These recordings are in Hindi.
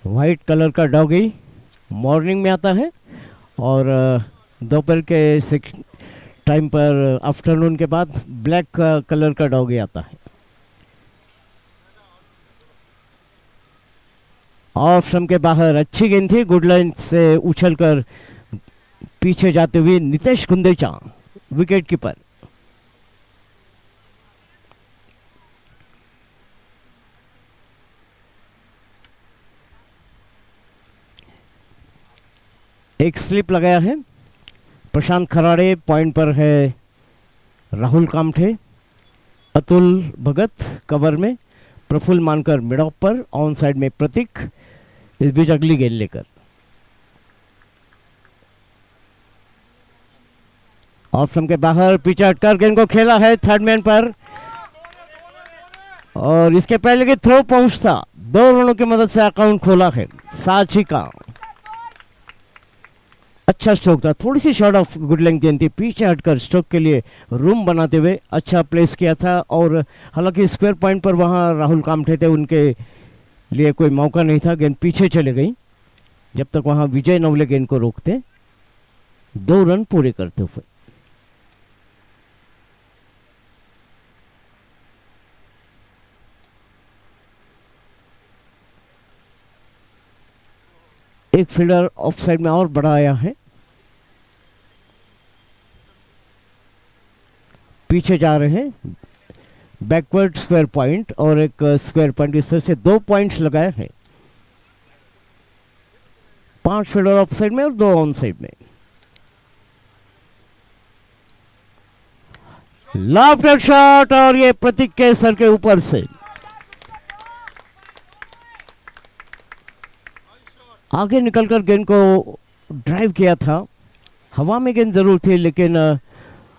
वाइट कलर का डॉगी मॉर्निंग में आता है और दोपहर के टाइम पर आफ्टरनून के बाद ब्लैक कलर का डॉगी आता है। ऑफ स्टंप के बाहर अच्छी गेंद थी, गुड लाइन से उछलकर पीछे जाते हुए नितेश कुंदेचा विकेट कीपर। एक स्लिप लगाया है प्रशांत खराड़े, पॉइंट पर है राहुल कामठे, अतुल भगत कवर में, प्रफुल्ल मानकर मिड ऑफ पर, ऑन साइड में प्रतीक, इस बीच अगली गेंद लेकर ऑफ स्टंप के बाहर पीछे हटकर गेंद को खेला है थर्ड मैन पर और इसके पहले की थ्रो पहुंचता 2 रनों की मदद से अकाउंट खोला है साची का। अच्छा स्ट्रोक था, थोड़ी सी शॉर्ट ऑफ गुड लेंथ गेंद थी, पीछे हटकर स्ट्रोक के लिए रूम बनाते हुए अच्छा प्लेस किया था और हालांकि स्क्वायर पॉइंट पर वहां राहुल कामठे थे, उनके लिए कोई मौका नहीं था, गेंद पीछे चले गई जब तक वहां विजय नवले गेंद को रोकते 2 रन पूरे करते हुए। एक फील्डर ऑफ साइड में और बड़ा आया है, पीछे जा रहे हैं बैकवर्ड स्क्वायर पॉइंट और एक स्क्वायर पॉइंट, इस तरह से 2 पॉइंट्स लगाए हैं। 5 फील्डर ऑफ साइड में और 2 ऑन साइड में। लेफ्ट शॉट और ये प्रतीक के सर के ऊपर से आगे निकलकर गेंद को ड्राइव किया था, हवा में गेंद जरूर थी लेकिन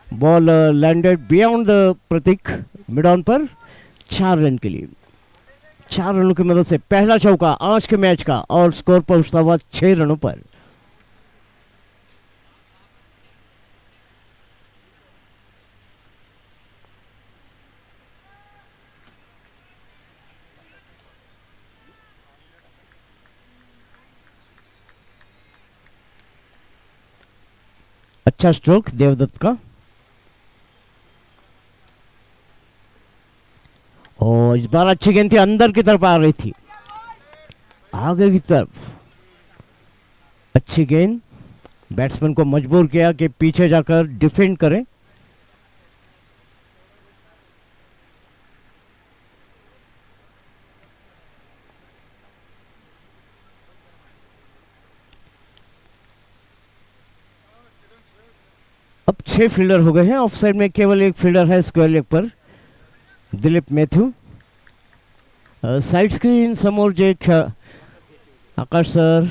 ball landed beyond the Pratik mid on पर 4 रन के लिए। 4 रनों की मदद से पहला चौका आज के मैच का और स्कोर पहुंचता हुआ 6 रनों पर। अच्छा स्ट्रोक देवदत्त का और इस बार अच्छी गेंद थी, अंदर की तरफ आ रही थी, आगे की तरफ अच्छी गेंद, बैट्समैन को मजबूर किया कि पीछे जाकर डिफेंड करें। अब 6 फील्डर हो गए हैं, ऑफ साइड में केवल एक फील्डर है स्क्वायर लेग पर, दिलीप मैथ्यू। साइड स्क्रीन समोर जे आकाश सर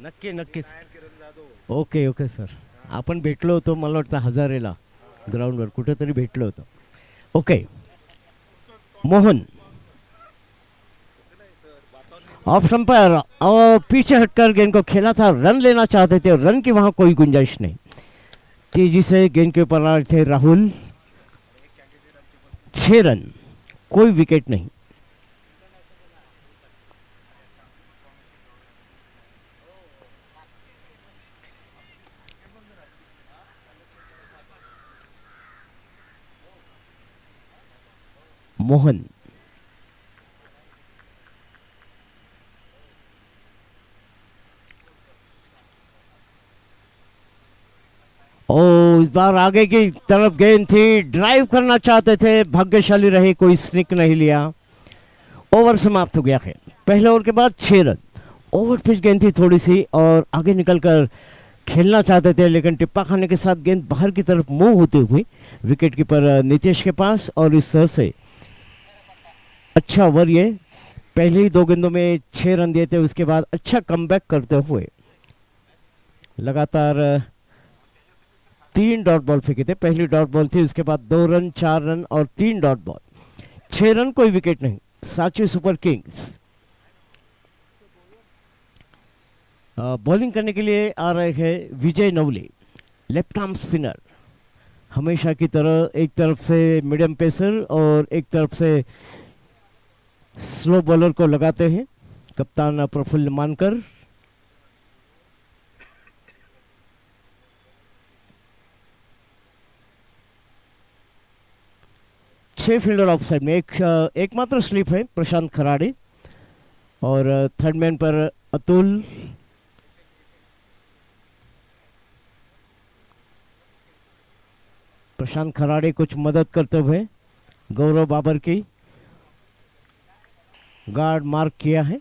नक्की नक्कीच ओके ओके सर, आपण भेटलो होतो मला वाटतं हजारेला ग्राउंडवर कुठेतरी भेटलो होतो। ओके मोहन ऑफ स्टंपर और पीछे हटकर गेंद को खेला था, रन लेना चाहते थे, रन की वहां कोई गुंजाइश नहीं, तेजी से गेंद के ऊपर आ रहे थे राहुल। 6 रन, कोई विकेट नहीं। मोहन ओ इस बार आगे की तरफ गेंद थी, ड्राइव करना चाहते थे, भाग्यशाली रहे, कोई स्निक नहीं लिया। ओवर समाप्त हो गया है, पहले ओवर के बाद 6 रन। ओवर पिच गेंद थी थोड़ी सी और आगे निकलकर खेलना चाहते थे लेकिन टिप्पा खाने के साथ गेंद बाहर की तरफ मूव होते हुए विकेट कीपर नीतीश के पास और इस तरह से अच्छा ओवर, ये पहले ही 2 गेंदों में 6 रन दिए थे, उसके बाद अच्छा कमबैक करते हुए लगातार 3 डॉट बॉल फेंके थे, पहली डॉट बॉल थी, उसके बाद 2 रन 4 रन और 3 डॉट बॉल, 6 रन, कोई विकेट नहीं। सांची सुपर किंग्स बॉलिंग करने के लिए आ रहे हैं विजय नवले, लेफ्ट आर्म स्पिनर। हमेशा की तरह एक तरफ से मीडियम पेसर और एक तरफ से स्लो बॉलर को लगाते हैं कप्तान प्रफुल्ल मानकर। छह फील्डर ऑफ साइड में, एकमात्र स्लिप है प्रशांत खराड़े, और थर्ड मैन पर अतुल। प्रशांत खराड़े कुछ मदद करते हुए गौरव बाबर की गार्ड मार्क किया है।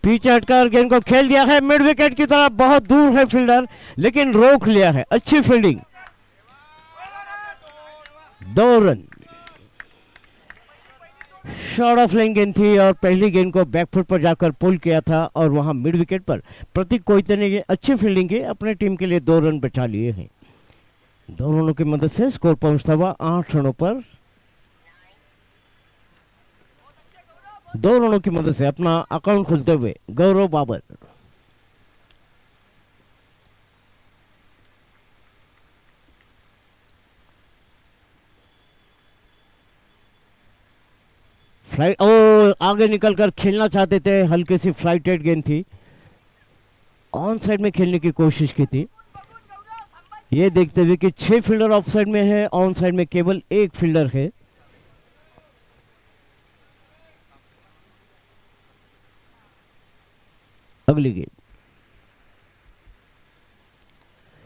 पीछे हटकर गेंद को खेल दिया है मिड विकेट की तरफ, बहुत दूर है फील्डर लेकिन रोक लिया है। अच्छी fielding, 2 run. Short off line गेंद थी और पहली गेंद को बैकफुट पर जाकर पुल किया था और वहां मिड विकेट पर प्रतीक कोयते ने अच्छी फील्डिंग की, अपने टीम के लिए 2 रन बचा लिए हैं। 2 रनों की मदद से स्कोर पहुंचता हुआ 8 रनों पर। 2 रनों की मदद से अपना अकाउंट खुलते हुए गौरव बाबर। फ्लाइट, ओ आगे निकलकर खेलना चाहते थे, हल्की सी फ्लाइटेड गेंद थी, ऑन साइड में खेलने की कोशिश की थी। ये देखते हुए कि 6 फील्डर ऑफ साइड में है, ऑन साइड में केवल 1 फील्डर है। अगली गेंद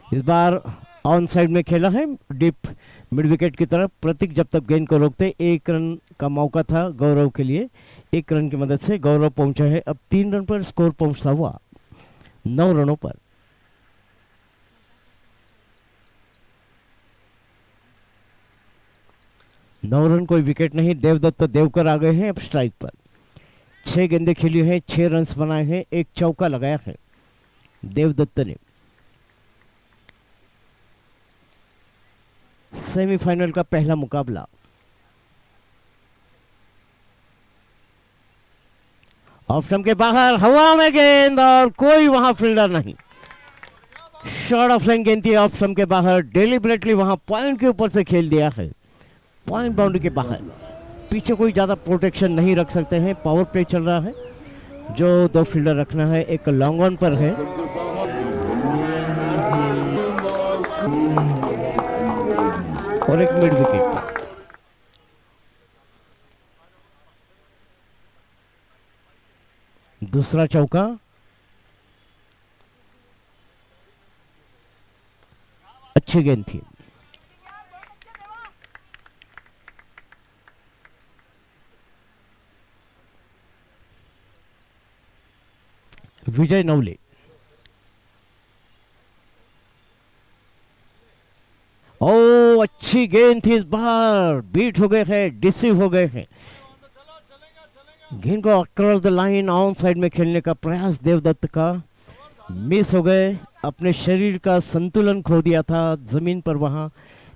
इस बार ऑन साइड में खेला है, डीप मिड विकेट की तरफ। प्रतीक जब तक गेंद को रोकते, 1 रन का मौका था गौरव के लिए। 1 रन की मदद से गौरव पहुंचा है अब 3 रन पर, स्कोर पहुंचता हुआ 9 रनों पर। नौ रन, कोई विकेट नहीं। देवदत्त देवकर आ गए हैं अब स्ट्राइक पर। 6 गेंदें खेली हैं, 6 रन बनाए हैं, 1 चौका लगाया है देवदत्त ने। सेमीफाइनल का पहला मुकाबला। ऑफ स्टंप के बाहर हवा में गेंद और कोई वहां फील्डर नहीं। शॉर्ट ऑफ लाइन गेंद थी, ऑफ स्टंप के बाहर, डेलिबरेटली वहां पॉइंट के ऊपर से खेल दिया है, पॉइंट बाउंड्री के बाहर। पीछे कोई ज्यादा प्रोटेक्शन नहीं रख सकते हैं, पावर प्ले चल रहा है। जो 2 फील्डर रखना है, एक लॉन्ग ऑन पर है और एक मिड विकेट। दूसरा चौका, अच्छी गेंद थी। विजय नवले, ओ अच्छी गेंद थी, इस बार बीट हो गए हैं, डिसीव हो गए हैं। गेंद को across the line on side में खेलने का प्रयास देवदत्त का मिस हो गए। अपने शरीर का संतुलन खो दिया था जमीन पर वहां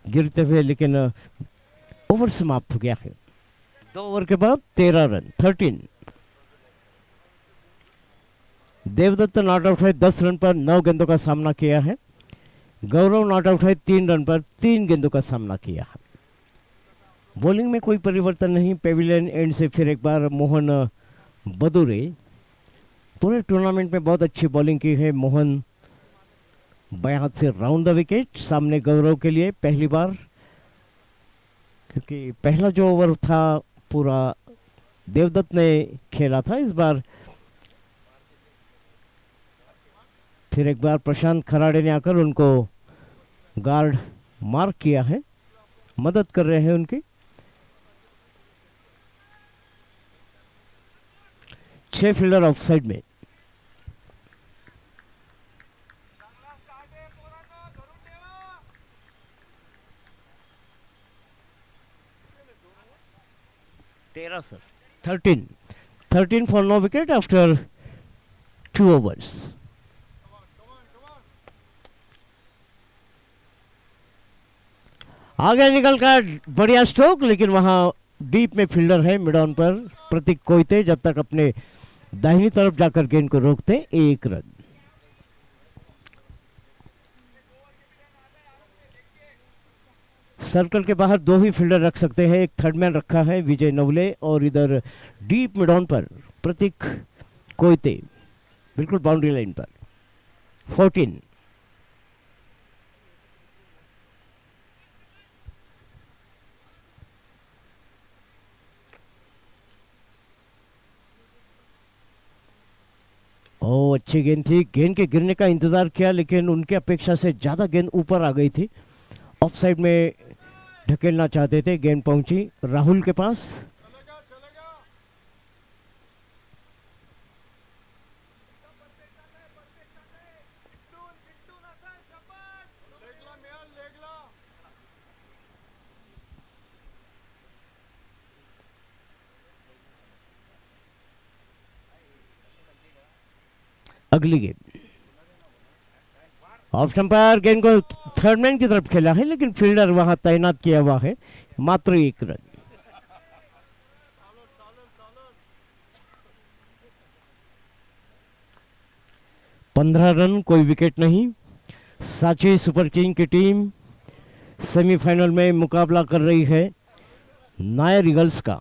गिरते हुए, लेकिन ओवर समाप्त हो गया है। 2 ओवर के बाद 13 रन, 13। देवदत्त नॉट आउट है 10 रन पर, 9 गेंदों का सामना किया है। गौरव नॉट आउट है 3 रन पर, 3 गेंदों का सामना किया है। बॉलिंग में कोई परिवर्तन नहीं। पेविलियन एंड से फिर एक बार मोहन बदुरे। पूरे टूर्नामेंट में बहुत अच्छी बॉलिंग की है मोहन, बाएं हाथ से राउंड द विकेट। सामने गौरव के लिए पहली बार, क्योंकि पहला जो ओवर था पूरा देवदत्त ने खेला था, इस बार फिर एक बार प्रशांत खराड़े ने आकर उनको गार्ड मार्क किया है, मदद कर रहे हैं उनकी। 6 फील्डर ऑफ साइड में। तेरह sir 13. 13 for no wicket after 2 overs. आगे निकल कर बढ़िया स्ट्रोक, लेकिन वहां डीप में फील्डर है मिड ऑन पर प्रतीक कोयते, जब तक अपने दाहिनी तरफ जाकर गेंद को रोकते 1 रन। सर्कल के बाहर 2 ही फील्डर रख सकते हैं, एक थर्डमैन रखा है विजय नवले और इधर डीप मिड ऑन पर प्रतीक कोयते, बिल्कुल बाउंड्री लाइन पर। 14। ओ अच्छी गेंद थी, गेंद के गिरने का इंतजार किया लेकिन उनकी अपेक्षा से ज्यादा गेंद ऊपर आ गई थी। ऑफ साइड में ढकेलना चाहते थे, गेंद पहुंची राहुल के पास। अगली गेंद ऑफ स्टंपर, गेंद को थर्डमैन की तरफ खेला है लेकिन फील्डर वहां तैनात किया हुआ है, मात्र 1 रन। पंद्रह रन, कोई विकेट नहीं। सांची सुपर किंग की टीम सेमीफाइनल में मुकाबला कर रही है नायर ईगल्स का।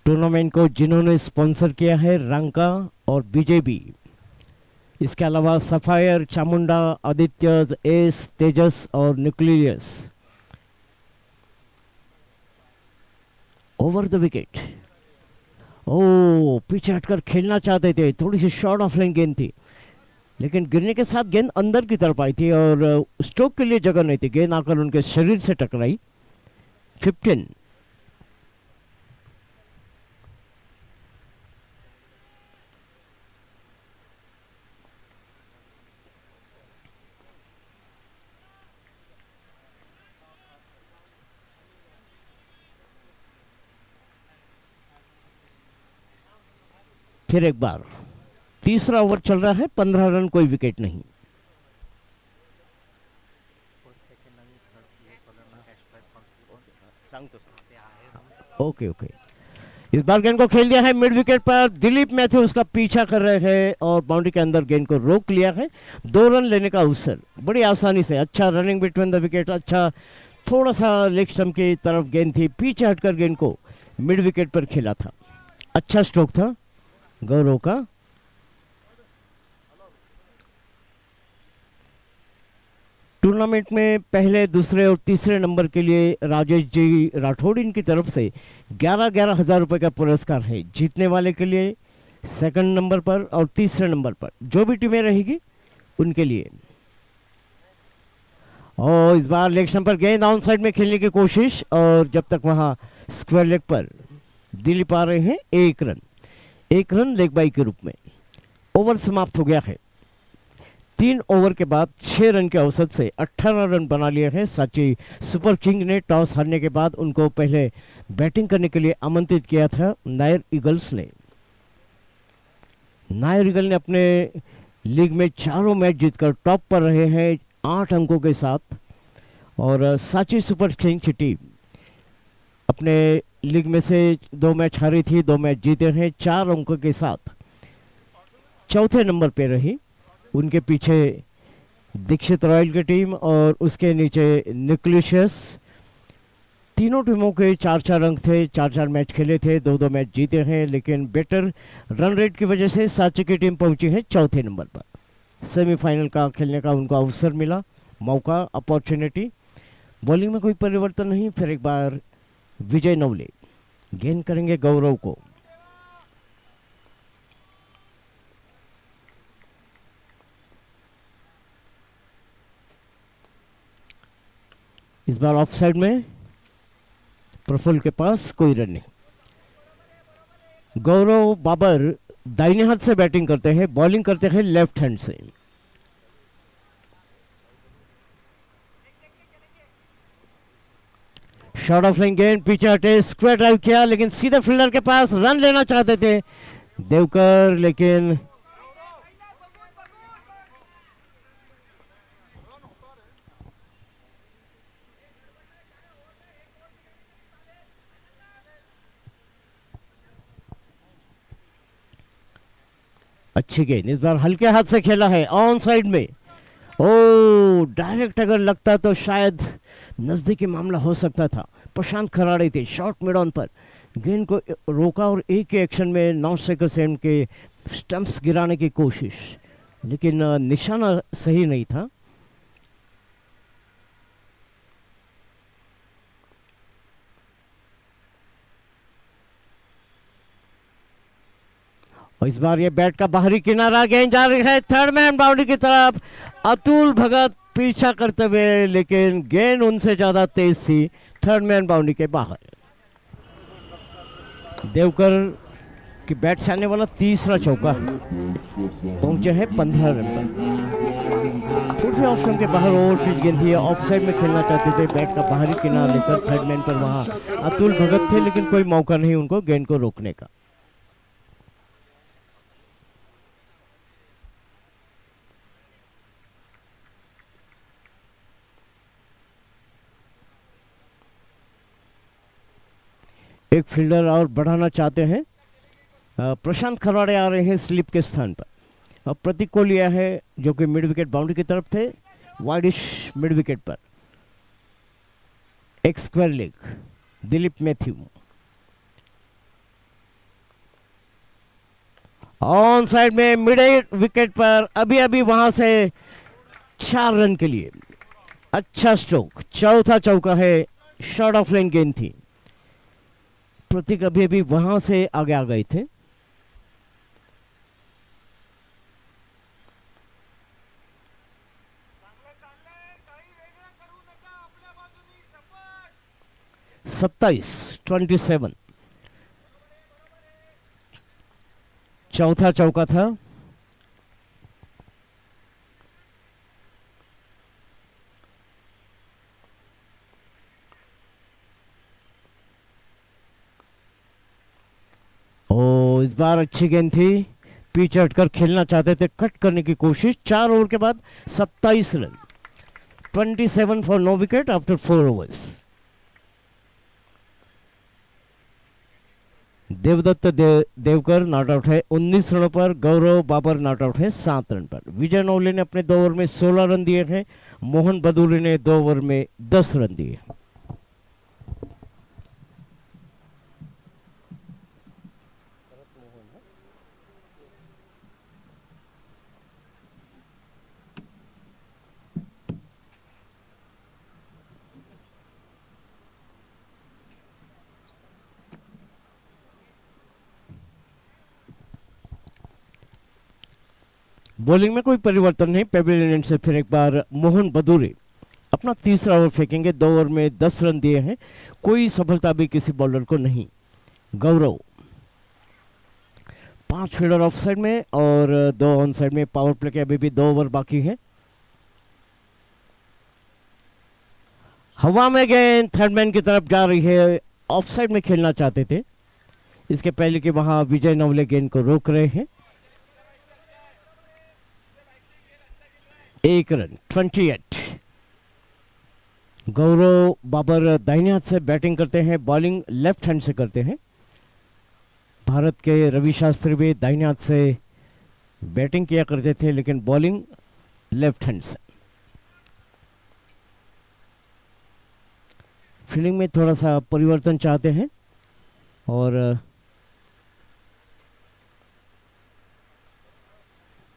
टूर्नामेंट को जिन्होंने स्पॉन्सर किया है रंका और बीजेबी, इसके अलावा सफायर, चामुंडा, आदित्य, एस, तेजस और न्यूक्लियस। Over the wicket. ओ पीछे हटकर खेलना चाहते थे, थोड़ी सी शॉर्ट ऑफ लाइन गेंद थी लेकिन गिरने के साथ गेंद अंदर की तरफ आई थी और स्ट्रोक के लिए जगह नहीं थी, गेंद आकर उनके शरीर से टकराई। 15। फिर एक बार तीसरा ओवर चल रहा है, 15 रन, कोई विकेट नहीं। ओके ओके, इस बार गेंद को खेल दिया है मिड विकेट पर। दिलीप मैथ्यू उसका पीछा कर रहे हैं और बाउंड्री के अंदर गेंद को रोक लिया है। 2 रन लेने का अवसर बड़ी आसानी से। अच्छा रनिंग बिटवीन द विकेट, अच्छा थोड़ा सा लेग स्टंप की तरफ गेंद थी, पीछे हटकर गेंद को मिड विकेट पर खेला था। अच्छा स्ट्रोक था गौरव का। टूर्नामेंट में पहले, दूसरे और तीसरे नंबर के लिए राजेश जी राठौड़ इनकी तरफ से 11,000 रुपए का पुरस्कार है। जीतने वाले के लिए सेकंड नंबर पर और तीसरे नंबर पर जो भी टीमें रहेगी उनके लिए। और इस बार लेग स्टंप पर गेंद ऑन साइड में खेलने की कोशिश और जब तक वहां स्क्वायर लेग पर दिलीप आ रहे हैं 1 रन। 1 रन लेग बाई के रूप में। ओवर समाप्त हो गया है। 3 ओवर के बाद 6 रन के औसत से 18 रन बना लिए हैं। सांची सुपर किंग ने टॉस हारने के बाद उनको पहले बैटिंग करने के लिए आमंत्रित किया था नायर ईगल्स ने। नायर ईगल ने अपने लीग में चारों मैच जीतकर टॉप पर रहे हैं 8 अंकों के साथ। और सांची सुपर किंग की टीम अपने लीग में से 2 मैच हारी थी, 2 मैच जीते हैं, 4 अंकों के साथ चौथे नंबर पे रही। उनके पीछे दीक्षित रॉयल की टीम और उसके नीचे न्यूक्लियस। तीनों टीमों के 4-4 अंक थे, 4-4 मैच खेले थे, 2-2 मैच जीते हैं, लेकिन बेटर रन रेट की वजह से सांची की टीम पहुंची है चौथे नंबर पर। सेमीफाइनल का खेलने का उनको अवसर मिला, मौका, अपॉर्चुनिटी। बॉलिंग में कोई परिवर्तन नहीं। फिर एक बार विजय नवले गेंद करेंगे गौरव को। इस बार ऑफ साइड में प्रफुल्ल के पास कोई रन नहीं। गौरव बाबर दाहिने हाथ से बैटिंग करते हैं, बॉलिंग करते हैं लेफ्ट हैंड से। शॉट ऑफ लाइन गेंद, पीछे हटे, स्क्वायर ड्राइव किया लेकिन सीधे फील्डर के पास रन लेना चाहते थे देवकर, लेकिन अच्छी गेंद इस बार हल्के हाथ से खेला है ऑन साइड में। ओ डायरेक्ट अगर लगता तो शायद नजदीकी मामला हो सकता था। प्रशांत खराड़े थे शॉर्ट मिड ऑन पर, गेंद को रोका और एक के एक्शन में नॉन स्ट्राइकर सेम के स्टंप्स गिराने की कोशिश, लेकिन निशाना सही नहीं था। और इस बार ये बैट का बाहरी किनारा, गेंद जा रही है थर्ड मैन बाउंड्री की तरफ। अतुल भगत पीछा करते हुए, लेकिन गेंद उनसे ज्यादा तेज थी, थर्ड मैन बाउंड्री के बाहर। देवकर की बैट से आने वाला तीसरा चौका पहुंचे हैं 15 रन पर। थोड़ी सी ऑफ स्टंप के बाहर ओवर पिच गेंद थी, ऑफ साइड में खेलना चाहते थे, बैट का बाहरी किनारा लेकर थर्ड मैन पर वहां अतुल भगत थे, लेकिन कोई मौका नहीं उनको गेंद को रोकने का। एक फील्डर और बढ़ाना चाहते हैं, प्रशांत खरवाड़े आ रहे हैं स्लिप के स्थान पर। अब प्रतीक को लिया है जो कि मिड विकेट बाउंड्री की तरफ थे, वाइडिश मिड विकेट पर। एक square leg Dilip Matthew on side में मिड विकेट पर, अभी अभी वहां से 4 रन के लिए अच्छा स्ट्रोक, चौथा चौका है, शॉर्ट ऑफ लाइन गेंद थी। प्रतीक अभी अभी वहां से आगे आ गए थे। सत्ताईस 27 चौथा चौका था। ओ इस बार अच्छी गेंद थी, पीछे हटकर खेलना चाहते थे, कट करने की कोशिश। 4 ओवर के बाद 27 run, 27 for no wicket after 4 overs. Devdutt Devkar not out है 19 रनों पर, गौरव बाबर नॉट आउट है 7 रन पर। विजय नवले ने अपने 2 ओवर में 16 रन दिए हैं, मोहन बदूरी ने 2 ओवर में 10 रन दिए। बॉलिंग में कोई परिवर्तन नहीं, पेविलियन से फिर एक बार मोहन बदूरी अपना तीसरा ओवर फेंकेंगे। 2 ओवर में 10 रन दिए हैं, कोई सफलता भी किसी बॉलर को नहीं। गौरव 5 फील्डर ऑफ साइड में और 2 ऑन साइड में, पावर प्ले के अभी भी 2 ओवर बाकी है। हवा में गेंद थर्ड मैन की तरफ जा रही है, ऑफ साइड में खेलना चाहते थे, इसके पहले कि वहां विजय नवले गेंद को रोक रहे हैं। 1 रन 28। गौरव बाबर दाहिने हाथ से बैटिंग करते हैं, बॉलिंग लेफ्ट हैंड से करते हैं। भारत के रवि शास्त्री भी दाहिने हाथ से बैटिंग किया करते थे, लेकिन बॉलिंग लेफ्ट हैंड से। फील्डिंग में थोड़ा सा परिवर्तन चाहते हैं और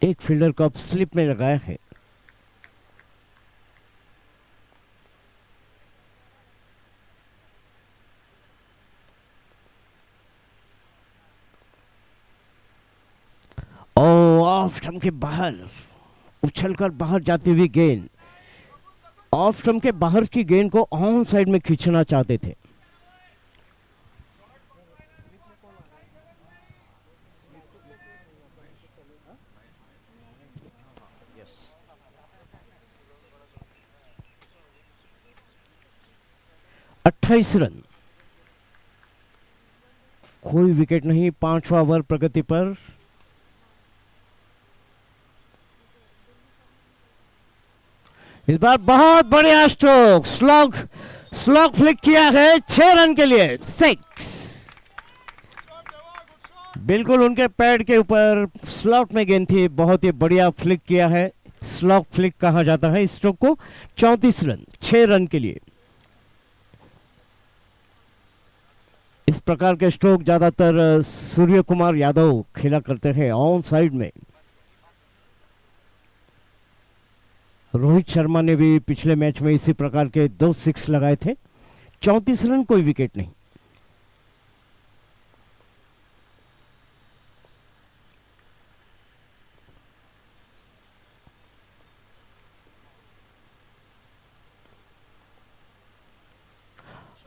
एक फील्डर को अब स्लिप में लगाया है। ऑफ स्टंप के बाहर उछलकर बाहर जाती हुई गेंद, ऑफ स्टंप के बाहर की गेंद को ऑन साइड में खींचना चाहते थे। 28 रन, कोई विकेट नहीं। 5वां ओवर प्रगति पर। इस बार बहुत बढ़िया स्ट्रोक, स्लॉग स्लॉग फ्लिक किया है 6 रन के लिए, 6। बिल्कुल उनके पैड के ऊपर स्लॉट में गेंद थी, बहुत ही बढ़िया फ्लिक किया है। स्लॉग फ्लिक कहा जाता है इस स्ट्रोक को। 34 रन, 6 रन के लिए। इस प्रकार के स्ट्रोक ज्यादातर सूर्य कुमार यादव खेला करते हैं ऑन साइड में। रोहित शर्मा ने भी पिछले मैच में इसी प्रकार के 2 6 लगाए थे। 34 रन, कोई विकेट नहीं।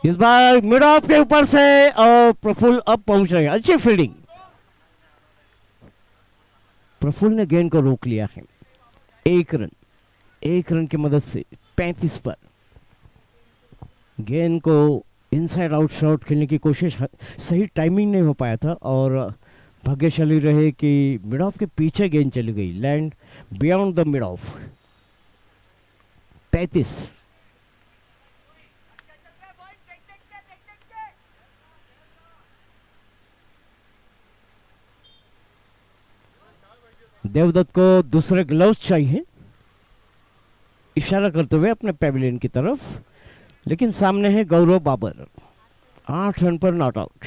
इस बार मिड ऑफ के ऊपर से और प्रफुल्ल अब पहुंच रहे हैं, अच्छी फील्डिंग। प्रफुल्ल ने गेंद को रोक लिया है। 1 रन, 1 रन की मदद से 35 पर। गेंद को इनसाइड आउट शॉट खेलने की कोशिश, सही टाइमिंग नहीं हो पाया था और भाग्यशाली रहे कि मिड ऑफ के पीछे गेंद चली गई, land beyond the mid off. 33। Devdutt को दूसरे ग्लव्स चाहिए, इशारा करते हुए अपने पेविलियन की तरफ, लेकिन सामने है गौरव बाबर। 8 रन पर नॉट आउट।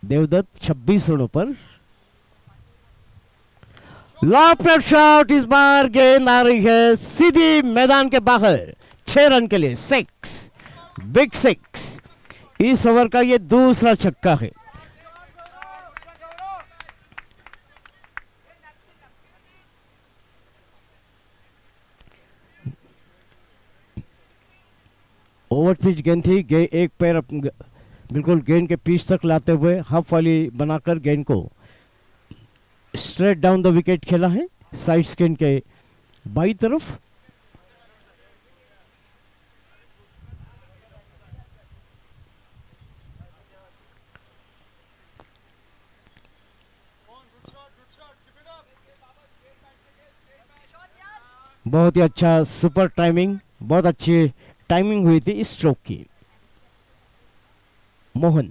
देवदत्त 26 रनों पर। लॉफ्टेड शॉट, इस बार गेंद आ रही है सीधी मैदान के बाहर। 6 रन के लिए 6, बिग 6। इस ओवर का ये दूसरा छक्का है। ओवर पिच गेंद थी, एक पैर बिल्कुल गेंद के पिच तक लाते हुए हाफ वाली बनाकर गेंद को स्ट्रेट डाउन द विकेट खेला है, साइड स्किन के बाई तरफ। बहुत ही अच्छा सुपर टाइमिंग, बहुत अच्छी टाइमिंग हुई थी इस स्ट्रोक की। मोहन,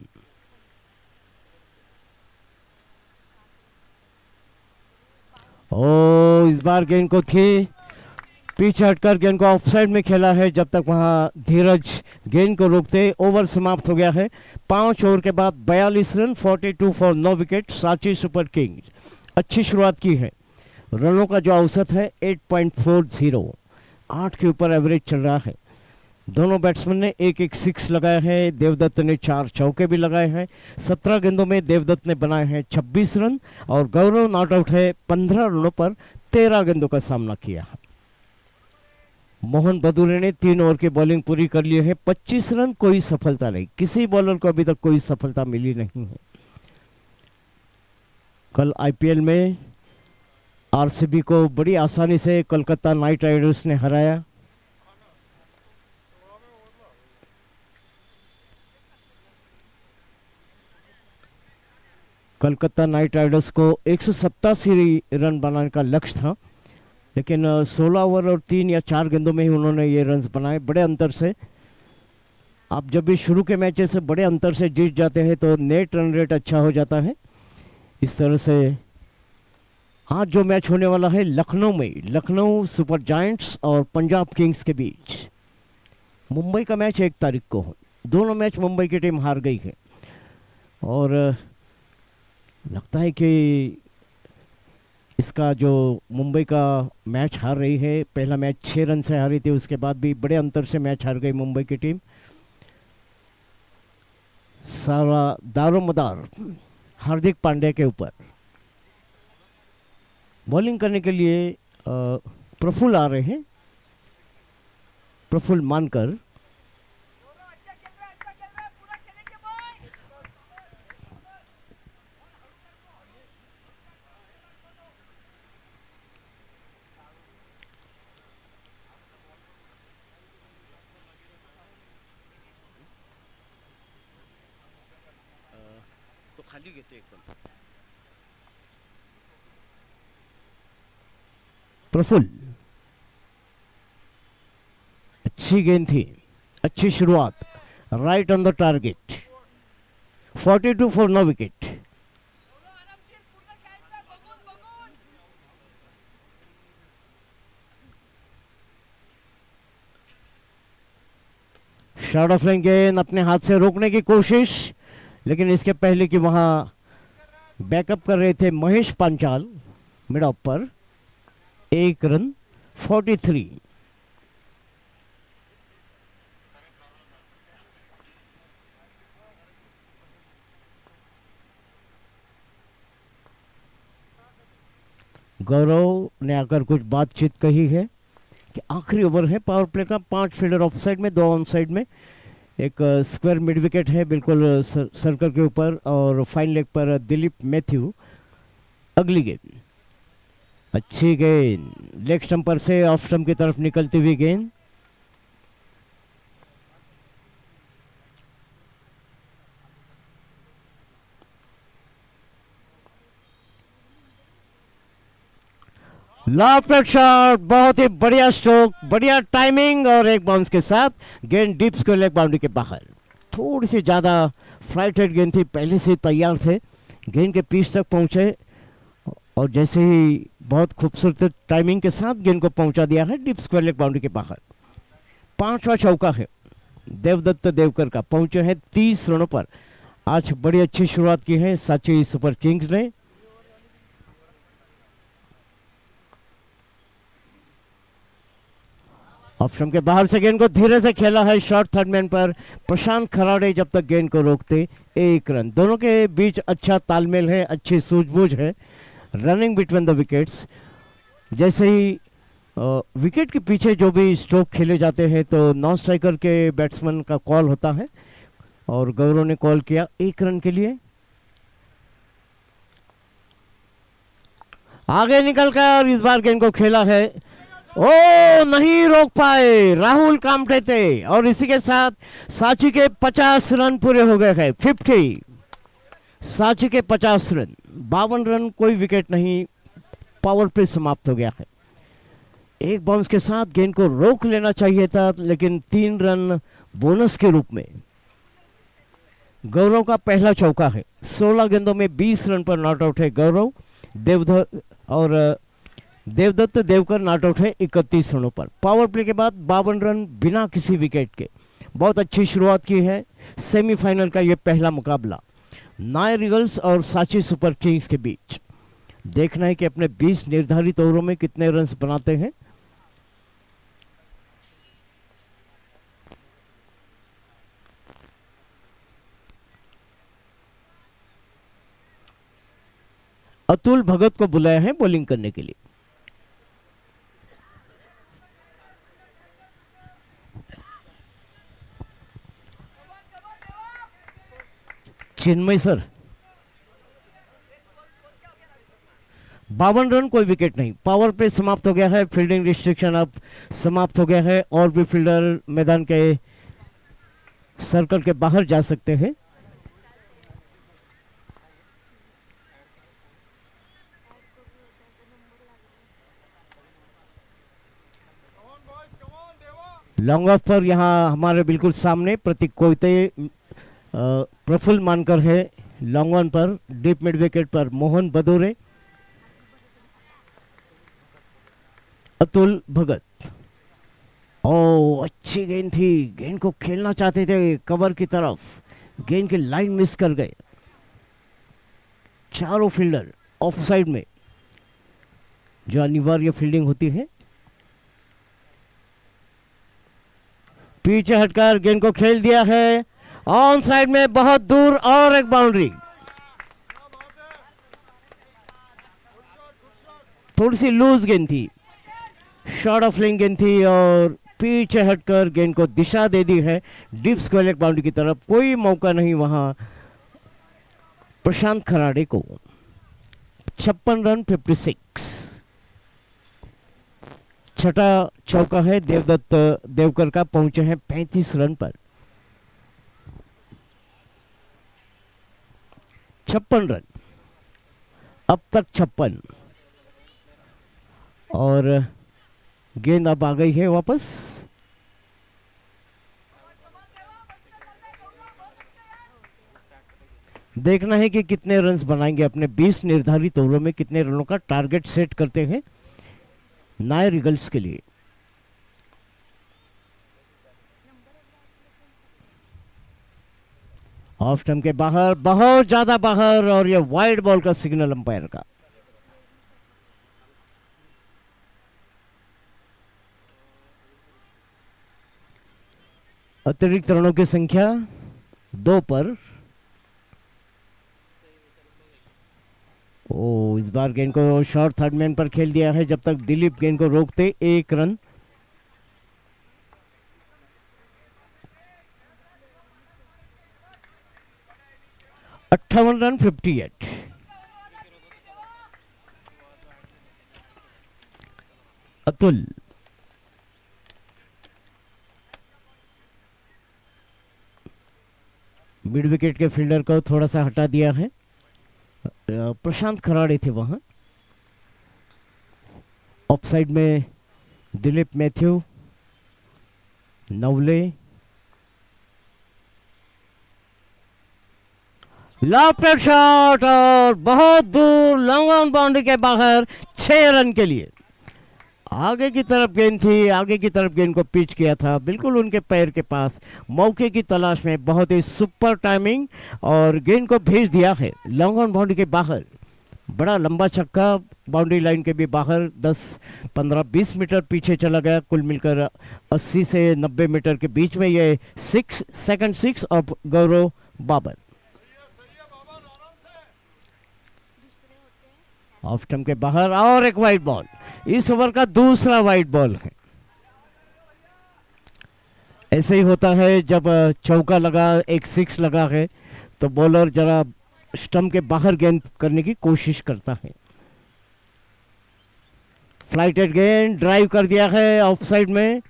ओ इस बार गेंद को थी, पीछे हटकर गेंद को ऑफसाइड में खेला है। जब तक वहां धीरज गेंद को रोकते, ओवर समाप्त हो गया है। 5 ओवर के बाद 42 run, 42 for 9 wicket. Sanchi super Kings अच्छी शुरुआत की है। रनों का जो औसत है 8.40, 8 के ऊपर एवरेज चल रहा है। दोनों बैट्समैन ने एक 6 लगाए हैं। देवदत्त ने 4 चौके भी लगाए हैं। 17 गेंदों में देवदत्त ने बनाए हैं 26 रन और गौरव नॉट आउट है 15 रनों पर 13 गेंदों का सामना किया। मोहन बदूरे ने 3 ओवर की बॉलिंग पूरी कर ली है। 25 रन, कोई सफलता नहीं। किसी बॉलर को अभी तक कोई सफलता मिली नहीं है। कल आईपीएल में आरसीबी को बड़ी आसानी से कोलकाता नाइट राइडर्स ने हराया। कोलकाता नाइट राइडर्स को 187 रन बनाने का लक्ष्य था, लेकिन 16 ओवर और 3 या 4 गेंदों में ही उन्होंने ये रन बनाए, बड़े अंतर से। आप जब भी शुरू के मैचेस से बड़े अंतर से जीत जाते हैं तो नेट रन रेट अच्छा हो जाता है। इस तरह से आज जो मैच होने वाला है लखनऊ में, लखनऊ सुपर जायंट्स और पंजाब किंग्स के बीच। मुंबई का मैच 1 तारीख को हो। दोनों मैच मुंबई की टीम हार गई है और लगता है कि इसका जो मुंबई का मैच हार रही है, पहला मैच 6 रन से हारी थी, उसके बाद भी बड़े अंतर से मैच हार गई मुंबई की टीम। सारा दारोमदार हार्दिक पांड्या के ऊपर। बॉलिंग करने के लिए प्रफुल्ल आ रहे हैं, प्रफुल्ल मानकर। खाली घेते एकदम। प्रफुल्ल, अच्छी गेंद थी, अच्छी शुरुआत, right on the target. 42 for no wicket. Short off line गेंद अपने हाथ से रोकने की कोशिश, लेकिन इसके पहले कि वहां बैकअप कर रहे थे महेश पांचाल मिड ऑफ पर। 1 रन, 43। गौरव ने आकर कुछ बातचीत कही है कि आखिरी ओवर है पावर प्ले का। 5 फील्डर ऑफ साइड में, 2 ऑन साइड में, एक स्क्वायर मिड विकेट है बिल्कुल सर्कल के ऊपर, और फाइन लेग पर दिलीप मैथ्यू। अगली गेंद, अच्छी गेंद, लेग स्टंपर से ऑफ स्टंप की तरफ निकलती हुई गेंद। लॉफ्टेड शॉट, बहुत ही बढ़िया स्ट्रोक, बढ़िया टाइमिंग, और एक बाउंस के साथ गेंद डीप स्क्वायर लेग बाउंड्री के बाहर। थोड़ी सी ज्यादा फ्लाइट हेड गेंद थी, पहले से तैयार थे, गेंद के पीछ तक पहुंचे और जैसे ही बहुत खूबसूरत टाइमिंग के साथ गेंद को पहुंचा दिया है डीप स्क्वायर लेग बाउंड्री के बाहर। 5वां चौका है देवदत्त देवकर का, पहुंचे हैं 30 रनों पर। आज बड़ी अच्छी शुरुआत की है सांची सुपर किंग्स ने। ऑप्शन के बाहर से गेंद को धीरे से खेला है शॉर्ट थर्ड मैन पर प्रशांत खराड़े, जब तक गेंद को रोकते। 1 रन। दोनों के बीच अच्छा तालमेल है, अच्छी सूझबूझ है, रनिंग बिटवीन द विकेट्स। जैसे ही विकेट के पीछे जो भी स्ट्रोक खेले जाते हैं तो नॉन स्ट्राइकर के बैट्समैन का कॉल होता है, और गौरव ने कॉल किया 1 रन के लिए। आगे निकलकर इस बार गेंद को खेला है, ओ नहीं रोक पाए राहुल कामटे थे, और इसी के साथ सांची के 50 रन पूरे हो गए हैं। 50, सांची के 50 रन, 52 रन, कोई विकेट नहीं, पावर प्ले समाप्त हो गया है। एक बाउंस के साथ गेंद को रोक लेना चाहिए था, लेकिन 3 रन बोनस के रूप में। गौरव का पहला चौका है, 16 गेंदों में 20 रन पर नॉट आउट है गौरव। देवदत्त देवकर नॉट आउट है 31 रनों पर। पावर प्ले के बाद 52 रन बिना किसी विकेट के। बहुत अच्छी शुरुआत की है सेमीफाइनल का ये पहला मुकाबला नायर ईगल्स और सांची सुपर किंग्स के बीच। देखना है कि अपने 20 निर्धारित ओवरों में कितने रन बनाते हैं। अतुल भगत को बुलाया है बॉलिंग करने के लिए। चिन्मय सर, 52 रन, कोई विकेट नहीं। पावर प्ले समाप्त हो गया है, फील्डिंग रिस्ट्रिक्शन अब समाप्त हो गया है, और भी फील्डर मैदान के सर्कल के बाहर जा सकते हैं। लॉन्ग ऑफ पर यहाँ हमारे बिल्कुल सामने प्रतीक कोयते, प्रफुल्ल मानकर है लॉन्ग ऑन पर। डीप मिड विकेट पर मोहन बदोरे, अतुल भगत। ओ अच्छी गेंद थी, गेंद को खेलना चाहते थे कवर की तरफ, गेंद की लाइन मिस कर गए। चारों फील्डर ऑफ साइड में, जो अनिवार्य फील्डिंग होती है। पीछे हटकर गेंद को खेल दिया है ऑन साइड में, बहुत दूर, और एक बाउंड्री। थोड़ी सी लूज गेंद थी, शॉर्ट ऑफ लेग गेंद थी, और पीछे हटकर गेंद को दिशा दे दी है डीप स्क्वायर लेग बाउंड्री की तरफ। कोई मौका नहीं वहां प्रशांत खराड़े को। 56 रन, 56। छठा चौका है देवदत्त देवकर का, पहुंचे हैं 35 रन पर। 56 रन, अब तक 56। और गेंद अब आ गई है वापस। देखना है कि कितने रन्स बनाएंगे। अपने 20 निर्धारित ओवरों में कितने रनों का टारगेट सेट करते हैं नायर ईगल्स के लिए। ऑफ स्टंप के बाहर, बहुत ज्यादा बाहर, और ये वाइड बॉल का सिग्नल अंपायर का। अतिरिक्त रनों की संख्या 2 पर। ओ, इस बार गेंद को शॉर्ट थर्ड मैन पर खेल दिया है। जब तक दिलीप गेंद को रोकते 1 रन। अट्ठावन रन 58। अतुल मिड विकेट के फील्डर को थोड़ा सा हटा दिया है। प्रशांत खराड़े थे वहां। ऑफ साइड में Dilip Matthew, Navale, lofted shot और बहुत दूर लॉन्ग ऑन बाउंड्री के बाहर 6 रन के लिए। आगे की तरफ गेंद थी, आगे की तरफ गेंद को पिच किया था, बिल्कुल उनके पैर के पास, मौके की तलाश में। बहुत ही सुपर टाइमिंग और गेंद को भेज दिया है लॉन्ग ऑन बाउंड्री के बाहर। बड़ा लंबा छक्का, बाउंड्री लाइन के भी बाहर 10, 15, 20 मीटर पीछे चला गया। कुल मिलकर 80 से 90 मीटर के बीच में ये 6 second 6 off Gaurav Babar. Off stump के बाहर और एक वाइड बॉल। इस ओवर का दूसरा वाइड बॉल है। ऐसे ही होता है जब चौका लगा, एक 6 लगा है, तो बॉलर जरा स्टंप के बाहर गेंद करने की कोशिश करता है। फ्लाइटेड गेंद, ड्राइव कर दिया है ऑफ साइड में।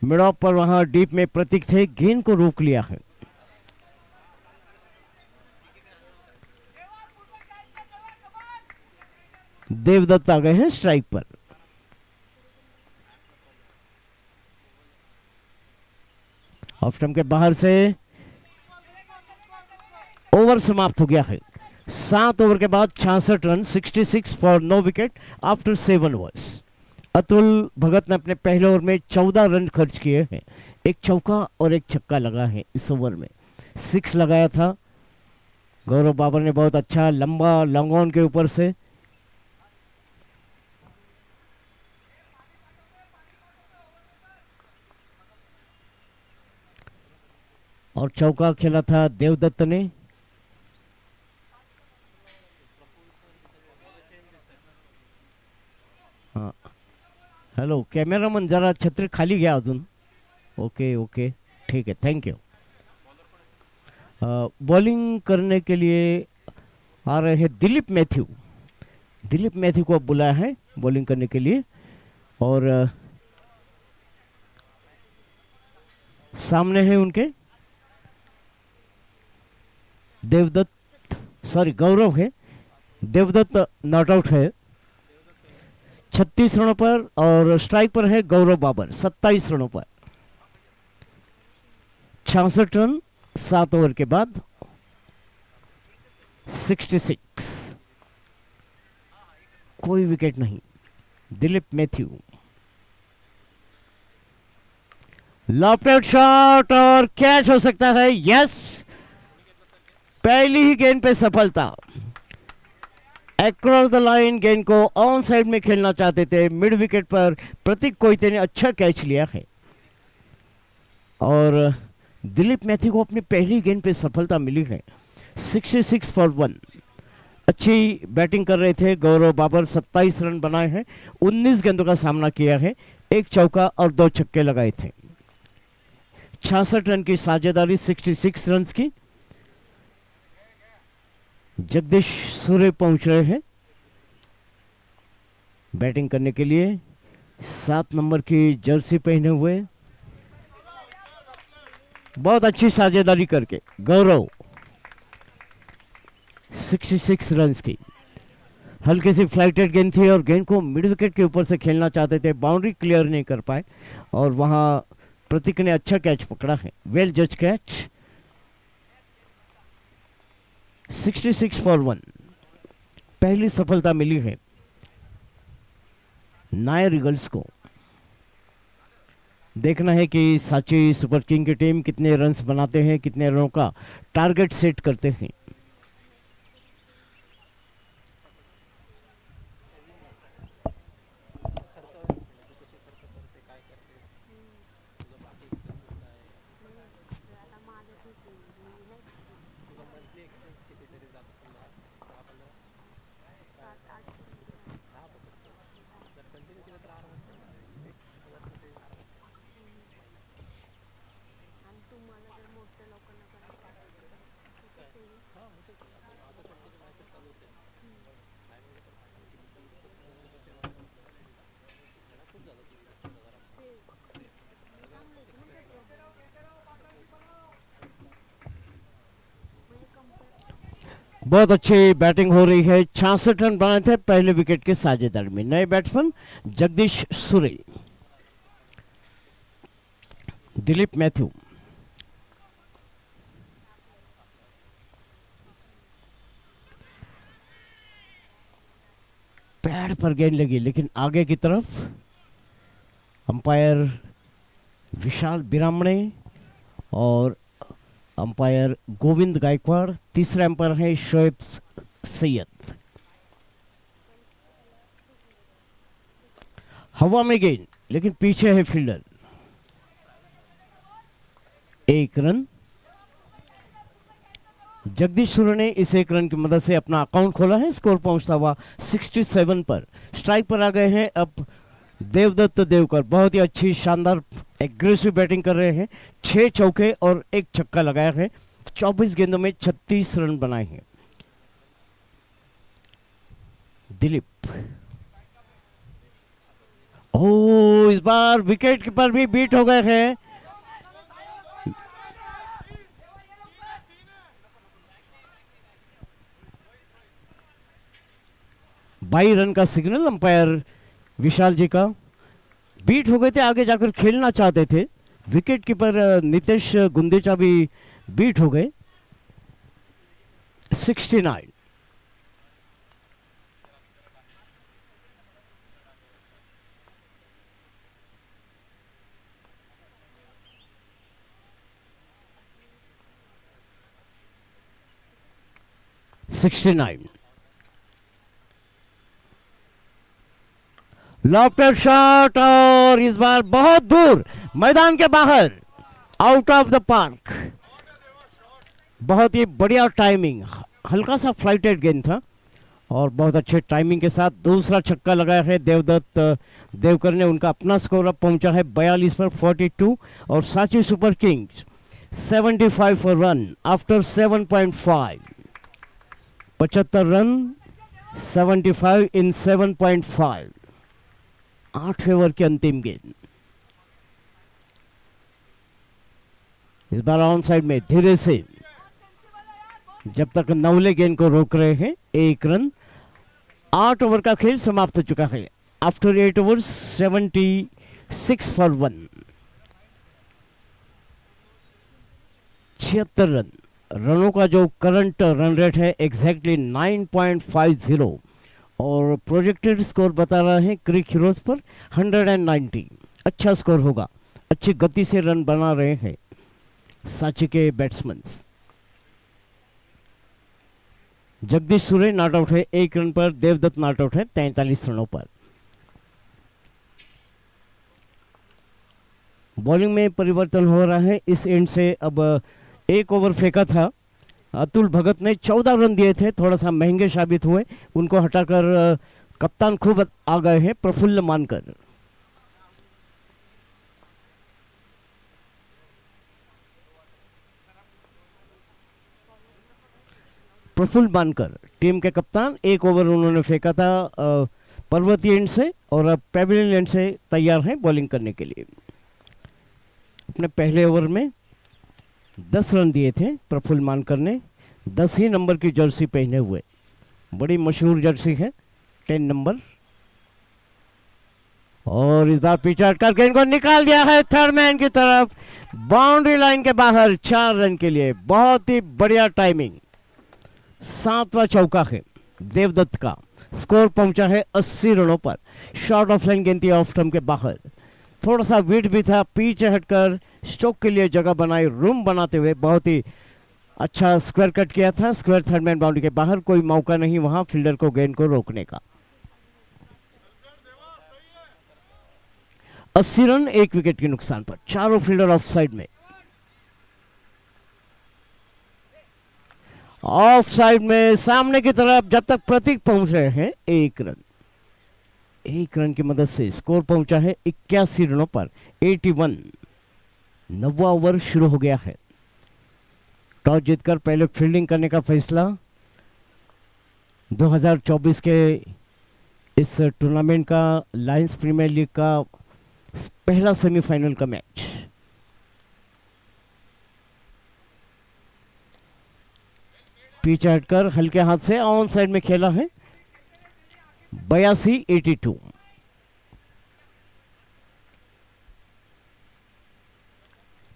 मिड ऑफ पर वहां डीप में प्रतीक थे, गेंद को रोक लिया है। देवदत्त आ गए हैं स्ट्राइक पर। ऑफ स्टंप के बाहर से ओवर समाप्त हो गया है। 7 ओवर के बाद 66 run, 66 for no wicket after 7 overs. Atul Bhagat ने अपने पहले ओवर में 14 रन खर्च किए हैं। एक चौका और एक छक्का लगा है इस ओवर में। 6 लगाया था गौरव बाबर ने, बहुत अच्छा लंबा लॉन्ग ऑन के ऊपर से। और चौका खेला था देवदत्त ने। हाँ, हेलो कॅमेरामन, जरा छत्री खाली घ्या अजून। ओके ओके, ठीक है, थैंक यू। बॉलिंग करने के लिए आ रहे हैं दिलीप मैथ्यू। दिलीप मैथ्यू को अब बुलाया है बॉलिंग करने के लिए। और सामने है उनके देवदत्त, सॉरी गौरव है। देवदत्त नॉट आउट है 36 रनों पर, और स्ट्राइक पर है गौरव बाबर 27 रनों पर। 66 रन 7 ओवर के बाद। 66, कोई विकेट नहीं। दिलीप मैथ्यू, लॉफ्टेड शॉट और कैच हो सकता है। यस, पहली ही गेंद पे सफलता। अक्रॉस द लाइन गेंद को ऑन साइड में खेलना चाहते थे। मिड विकेट पर प्रतीक कोयते ने अच्छा कैच लिया है और दिलीप मैथ्यू को अपनी पहली गेंद पे सफलता मिली है। 66 फॉर 1। अच्छी बैटिंग कर रहे थे गौरव बाबर। 27 रन बनाए हैं, 19 गेंदों का सामना किया है, एक चौका और 2 छक्के लगाए थे। 66 रन की साझेदारी 66 रन की। जगदीश सूर्य पहुंच रहे हैं बैटिंग करने के लिए, 7 नंबर की जर्सी पहने हुए। बहुत अच्छी साझेदारी करके गौरव 66 रन्स की। हल्की सी फ्लाइटेड गेंद थी और गेंद को मिड विकेट के ऊपर से खेलना चाहते थे, बाउंड्री क्लियर नहीं कर पाए और वहां प्रतीक ने अच्छा कैच पकड़ा है, वेल जज कैच। 66 फॉर 1 पहली सफलता मिली है नायर ईगल्स को। देखना है कि सांची सुपर किंग की टीम कितने रन्स बनाते हैं, कितने रनों का टारगेट सेट करते हैं। बहुत अच्छी बैटिंग हो रही है, 66 रन बनाए थे पहले विकेट के साझेदार में। नए बैट्समैन जगदीश सुरे, दिलीप मैथ्यू। पैड पर गेंद लगी लेकिन आगे की तरफ। अंपायर विशाल बिरामणे और अंपायर गोविंद गायकवाड़, तीसरे अंपायर है शोएब सैयद। हवा में गेंद लेकिन पीछे है फील्डर। 1 रन। जगदीश सुरे ने इस 1 रन की मदद से अपना अकाउंट खोला है, स्कोर पहुंचता हुआ 67 पर। स्ट्राइक पर आ गए हैं अब देवदत्त देवकर, बहुत ही अच्छी शानदार एग्रेसिव बैटिंग कर रहे हैं। 6 चौके और 1 छक्का लगाया है, 24 गेंदों में 36 रन बनाए हैं। दिलीप, ओ इस बार विकेट कीपर भी बीट हो गए हैं। बाई रन का सिग्नल अंपायर विशाल जी का। बीट हो गए थे, आगे जाकर खेलना चाहते थे। विकेट कीपर नितेश गुंदेचा भी बीट हो गए। 69। लॉफ्टेड शॉट और इस बार बहुत दूर मैदान के बाहर, आउट ऑफ द पार्क। बहुत ही बढ़िया टाइमिंग, हल्का सा फ्लाइटेड गेंद था और बहुत अच्छे टाइमिंग के साथ दूसरा छक्का लगाया है देवदत्त देवकर ने। उनका अपना स्कोर अब पहुंचा है 42 पर 42 और Sanchi super Kings 75 for run after 7.5। 75 run 75 in 7.5। 8 over की अंतिम गेंद। इस बार ऑन साइड में धीरे से, जब तक नवले गेंद को रोक रहे हैं। 1 रन। 8 ओवर का खेल समाप्त हो चुका है। After 8 over 76 for 1। 76 रन। रनों का जो करंट रन रेट है एग्जैक्टली 9.50 और प्रोजेक्टेड स्कोर बता रहा है क्रिक हीरोज पर 190। अच्छा स्कोर होगा, अच्छी गति से रन बना रहे हैं सांची के batsman. Jagdish Sure not out है 1 रन पर, देवदत्त नॉट आउट है 43 रनों पर। बॉलिंग में परिवर्तन हो रहा है इस एंड से। अब 1 ओवर फेंका था अतुल भगत ने, 14 रन दिए थे, थोड़ा सा महंगे साबित हुए। उनको हटाकर कप्तान खूब आ गए हैं प्रफुल्ल मानकर। प्रफुल्ल मानकर टीम के कप्तान। 1 ओवर उन्होंने फेंका था पर्वतीय एंड से और अब पेविलियन एंड से तैयार हैं बॉलिंग करने के लिए। अपने पहले ओवर में 10 रन दिए थे प्रफुल्ल मानकर ने, 10 ही नंबर की जर्सी पहने हुए, बड़ी मशहूर जर्सी है 10 नंबर। और इस बार पिच कर गेंद को निकाल दिया है थर्ड मैन की तरफ, बाउंड्री लाइन के बाहर 4 रन के लिए। बहुत ही बढ़िया टाइमिंग, 7वां चौका है देवदत्त का। स्कोर पहुंचा है 80 रनों पर। शॉर्ट ऑफ लाइन गेंद थी ऑफ स्टंप के बाहर, थोड़ा सा विड भी था, पीछे हटकर स्ट्रोक के लिए जगह बनाई, रूम बनाते हुए बहुत ही अच्छा स्क्वायर कट किया था। स्क्वायर थर्ड मैन बाउंड्री के बाहर, कोई मौका नहीं वहां फील्डर को गेंद को रोकने का। 80 रन 1 विकेट के नुकसान पर, चारों फील्डर ऑफ साइड में। ऑफ साइड में सामने की तरफ जब तक प्रतीक पहुंच रहे हैं 1 रन, 1 रन की मदद से स्कोर पहुंचा है 81 रनों पर 81। 9वां ओवर शुरू हो गया है। टॉस जीतकर पहले फील्डिंग करने का फैसला 2024 के इस टूर्नामेंट का, लायंस प्रीमियर लीग का पहला सेमीफाइनल का मैच। पीछे हटकर हल्के हाथ से ऑन साइड में खेला है 82-82।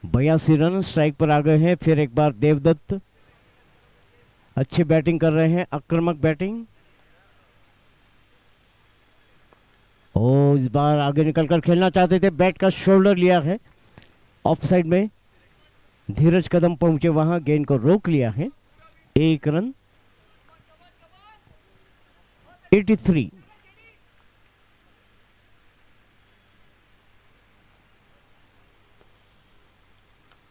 बयासी रन स्ट्राइक पर आ गए हैं। फिर एक बार देवदत्त अच्छी बैटिंग कर रहे हैं, आक्रामक बैटिंग। ओ इस बार आगे निकलकर खेलना चाहते थे, बैट का शोल्डर लिया है ऑफ साइड में। धीरज कदम पहुंचे वहां, गेंद को रोक लिया है। 1 रन 83।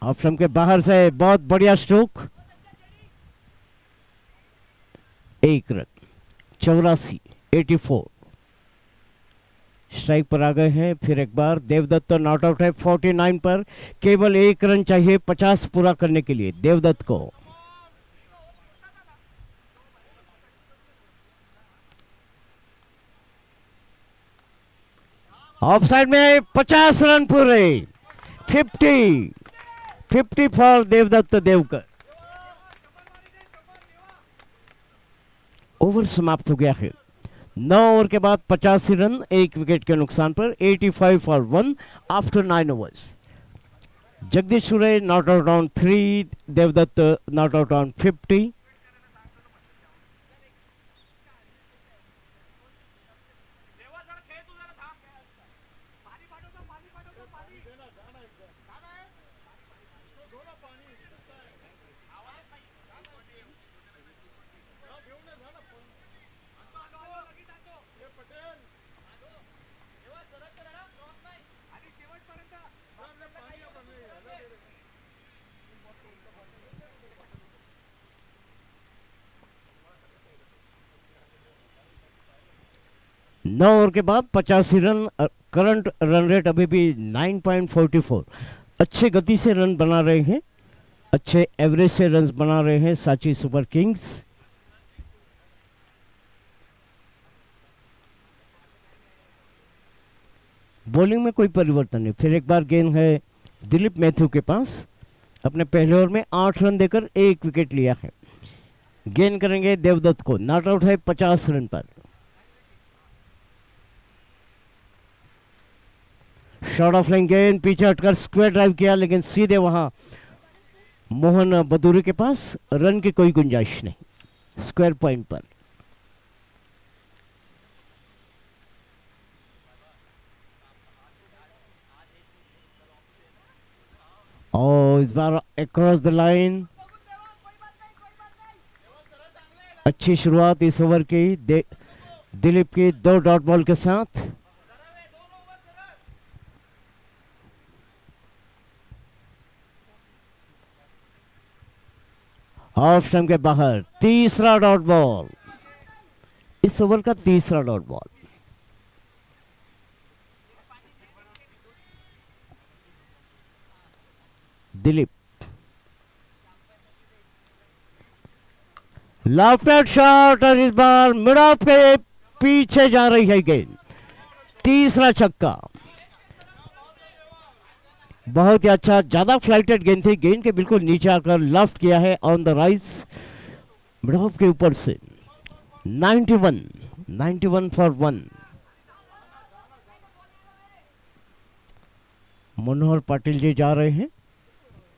ऑफ स्टंप के बाहर से बहुत बढ़िया स्ट्रोक, 1 रन 84-84। स्ट्राइक पर आ गए हैं। फिर एक बार देवदत्त तो नॉट आउट है 49 पर। केवल 1 रन चाहिए 50 पूरा करने के लिए देवदत्त को। ऑफ साइड में 50 रन पूरे, 50 फॉर देवदत्त देवकर। ओवर समाप्त हो गया है। 9 ओवर के बाद 85 रन 1 विकेट के नुकसान पर, 85 for 1 after 9 overs. Jagdish Sure not out on 3, Devdutt not out on 50। नौ ओवर के बाद 85 रन। करंट रन रेट अभी भी 9.44। अच्छे गति से रन बना रहे हैं, अच्छे एवरेज से रन बना रहे हैं सांची सुपर किंग्स। बॉलिंग में कोई परिवर्तन नहीं। फिर एक बार गेंद है दिलीप मैथ्यू के पास। अपने पहले ओवर में 8 रन देकर 1 विकेट लिया है। गेंद करेंगे देवदत्त को, नॉट आउट है 50 रन पर। शॉर्ट ऑफ लाइन गेंद, पीछे हटकर स्क्वायर ड्राइव किया, लेकिन सीधे वहां मोहन बदूरी के पास। रन की कोई गुंजाइश नहीं स्क्वायर पॉइंट पर। और इस बार अक्रॉस द लाइन। अच्छी शुरुआत इस ओवर की दिलीप की 2 डॉट बॉल के साथ। ऑफ स्टंप के बाहर तीसरा डॉट बॉल, इस ओवर का तीसरा dot ball. Dilip left shot, और इस बार मिड ऑफ के पीछे जा रही है गेंद। तीसरा छक्का, बहुत ही अच्छा, ज्यादा फ्लाइटेड गेंद थी। गेंद के बिल्कुल नीचे आकर लेफ्ट किया है on the rise. Mid of के ऊपर से 91, 91 फॉर 1। मनोहर पाटिल जी जा रहे हैं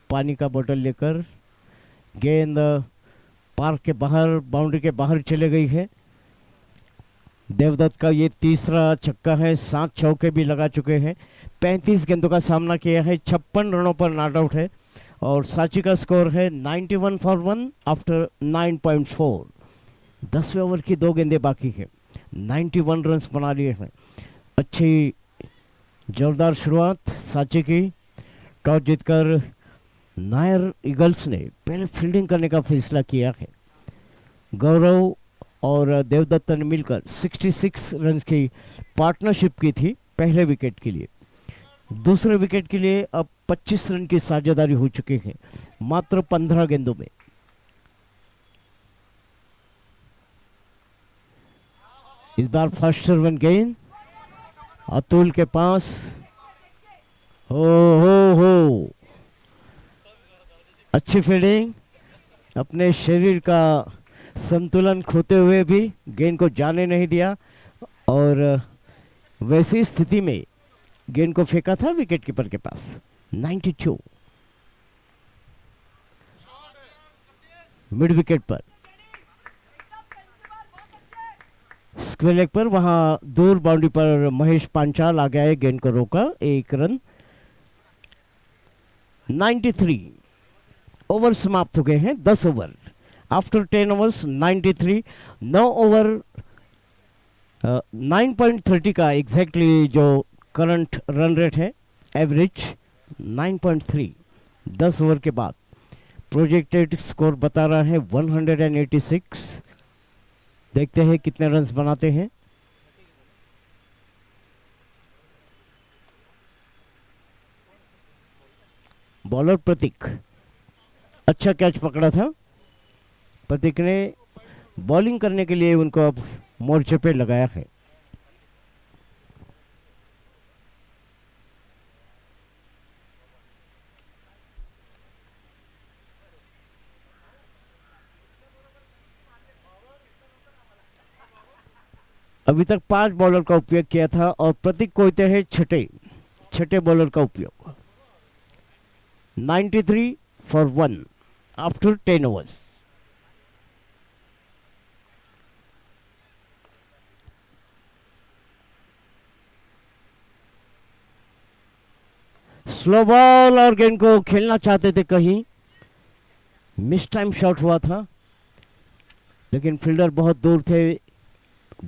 पानी का बोतल लेकर। गेंद पार्क के बाहर, बाउंड्री के बाहर चले गई है। देवदत्त का ये तीसरा छक्का है, 7 चौके भी लगा चुके हैं। 35 गेंदों का सामना किया है, 56 रनों पर नॉट आउट है और सांची का स्कोर है 91 फॉर 1 आफ्टर 9.4। 10वें ओवर की 2 गेंदें बाकी है, 91 रन बना लिए हैं। अच्छी जोरदार शुरुआत सांची की। टॉस जीतकर नायर ईगल्स ने पहले फील्डिंग करने का फैसला किया है। गौरव और देवदत्त ने मिलकर 66 रन की पार्टनरशिप की थी पहले विकेट के लिए। दूसरे विकेट के लिए अब 25 रन की साझेदारी हो चुकी है मात्र 15 गेंदों में। इस बार फर्स्ट सर्वन गेंद अतुल के पास। हो अच्छी फील्डिंग, अपने शरीर का संतुलन खोते हुए भी गेंद को जाने नहीं दिया और वैसी स्थिति में गेंद को फेंका था विकेट कीपर के पास। 92 मिड विकेट पर, स्क्वेयर लेग पर, वहां दूर बाउंड्री पर महेश पांचाल आ गया है, गेंद को रोका, 1 रन। 93 ओवर समाप्त हो गए हैं, 10 ओवर आफ्टर 10 ओवर्स 93। 9 ओवर 9.30 का एग्जैक्टली जो करंट रन रेट है, एवरेज 9.3। 10 ओवर के बाद प्रोजेक्टेड स्कोर बता रहा है 186। देखते हैं कितने रन्स बनाते हैं। बॉलर प्रतीक, अच्छा कैच पकड़ा था। प्रतीक ने बॉलिंग करने के लिए उनको अब मोर्चे पे लगाया है। अभी तक 5 बॉलर का उपयोग किया था और प्रतीक कोयते हैं छठे बॉलर का उपयोग। 93 for 1 after 10 overs. Slow ball और गेंद को खेलना चाहते थे, कहीं मिस टाइम शॉट हुआ था लेकिन फील्डर बहुत दूर थे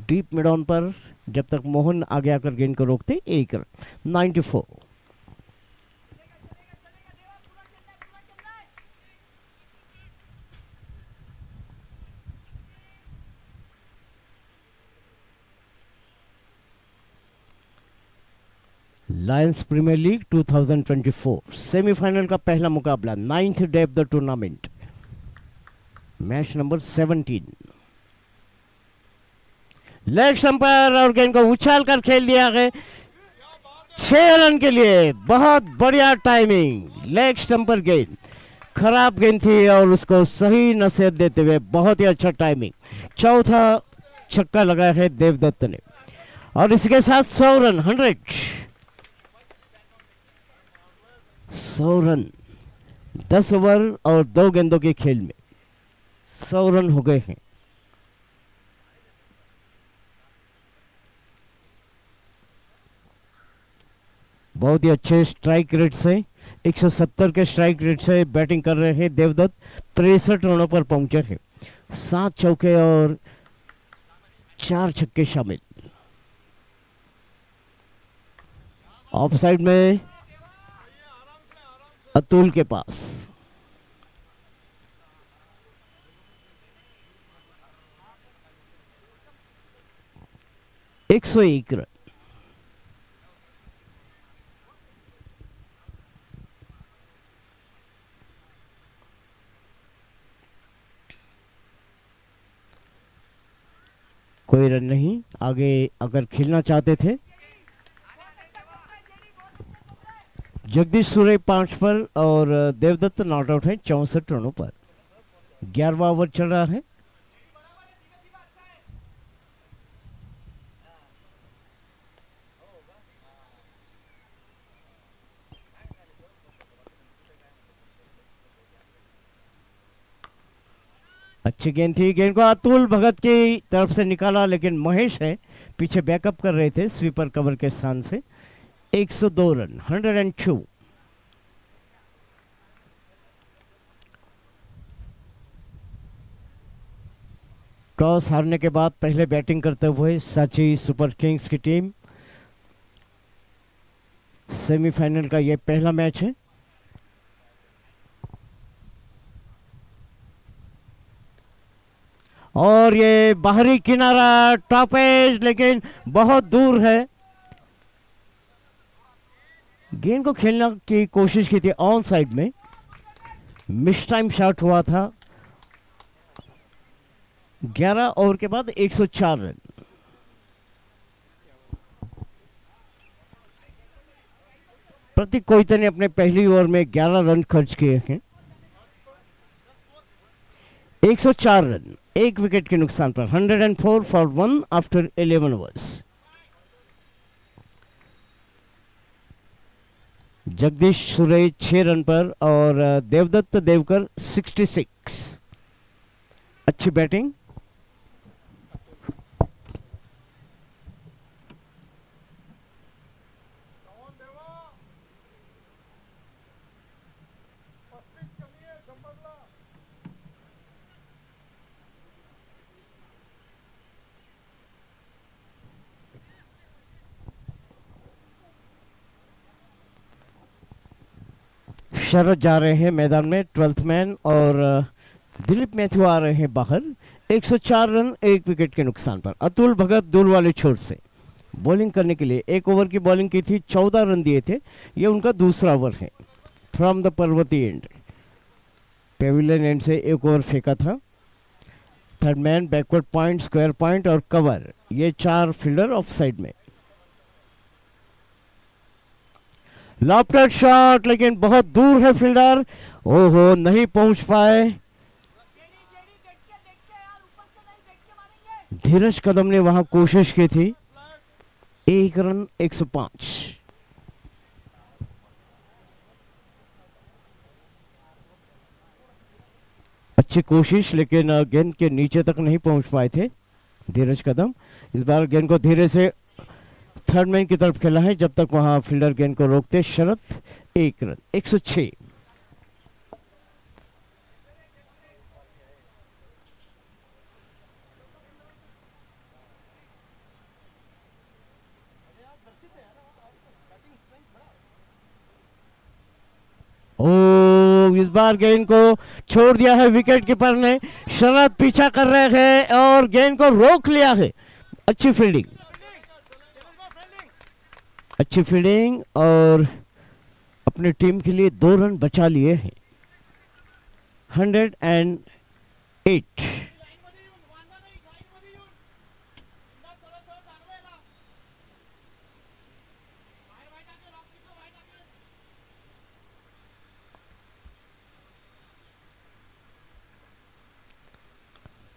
डीप मिड ऑन पर। जब तक मोहन आगे आकर गेंद को रोकते, 1 run. 94 Lions Premier League 2024 semifinal का पहला मुकाबला, 9th day of the tournament, match number 17। Leg stumper और गेंद को उछाल कर खेल दिया गया 6 रन के लिए। बहुत बढ़िया टाइमिंग, लेग स्टंपर गेंद, खराब गेंद थी और उसको सही नसीहत देते हुए बहुत ही अच्छा टाइमिंग। चौथा छक्का लगाया है देवदत्त ने और इसके साथ 100 रन, 100 रन 10 ओवर और 2 गेंदों के खेल में 100 रन हो गए हैं। बहुत ही अच्छे स्ट्राइक रेट से, 170 के स्ट्राइक रेट से बैटिंग कर रहे हैं देवदत्त। 63 रनों पर पहुंचे हैं, 7 चौके और 4 छक्के शामिल। ऑफ साइड में अतुल के पास। एक 101 रन। कोई रन नहीं, आगे अगर खेलना चाहते थे। जगदीश सूर्य 5 पर और देवदत्त नॉट आउट है 64 रनों पर। 11वां ओवर चल रहा है, अच्छी गेंद थी, गेंद को अतुल भगत की तरफ से निकाला, लेकिन महेश है पीछे बैकअप कर रहे थे स्वीपर कवर के स्थान से। 102 रन, 102। टॉस हारने के बाद पहले बैटिंग करते हुए सांची सुपर किंग्स की टीम। सेमीफाइनल का ये पहला मैच है। और ये बाहरी किनारा टॉप एज, लेकिन बहुत दूर है। गेंद को खेलने की कोशिश की थी ऑन साइड में, मिस टाइम शॉट हुआ था। 11 ओवर के बाद 104 रन। प्रतीक कोयते ने अपने पहली ओवर में 11 रन खर्च किए हैं। 104 रन, एक विकेट के नुकसान पर। 104 for 1 after 11 overs. Jagdish Suresh 6 run पर और देवदत्त देवकर 66। अच्छी बैटिंग। शरद जा रहे हैं मैदान में, 12th मैन, और दिलीप मैथ्यू आ रहे हैं बाहर। 104 रन, एक विकेट के नुकसान पर। अतुल भगत दूर वाले छोर से बॉलिंग करने के लिए 1 ओवर की बॉलिंग की थी, 14 रन दिए थे। ये उनका दूसरा ओवर है from the Parvati and, Pavilion and से 1 ओवर फेंका था। Third man, backward point, square point और कवर, ये 4 फील्डर ऑफ साइड में। लॉफ्टेड शॉट, लेकिन बहुत दूर है फील्डर। ओहो, नहीं पहुंच पाए। धीरज कदम ने वहां कोशिश की थी। 1 रन, 105। अच्छी कोशिश, लेकिन गेंद के नीचे तक नहीं पहुंच पाए थे धीरज कदम। इस बार गेंद को धीरे से थर्ड मैन की तरफ खेला है, जब तक वहां फील्डर गेंद को रोकते। शरद 1 रन, 106। ओ, इस बार गेंद को छोड़ दिया है विकेट कीपर ने। शरद पीछा कर रहे हैं और गेंद को रोक लिया है। अच्छी फील्डिंग, अच्छी फील्डिंग, और अपनी टीम के लिए 2 रन बचा लिए हैं। 108।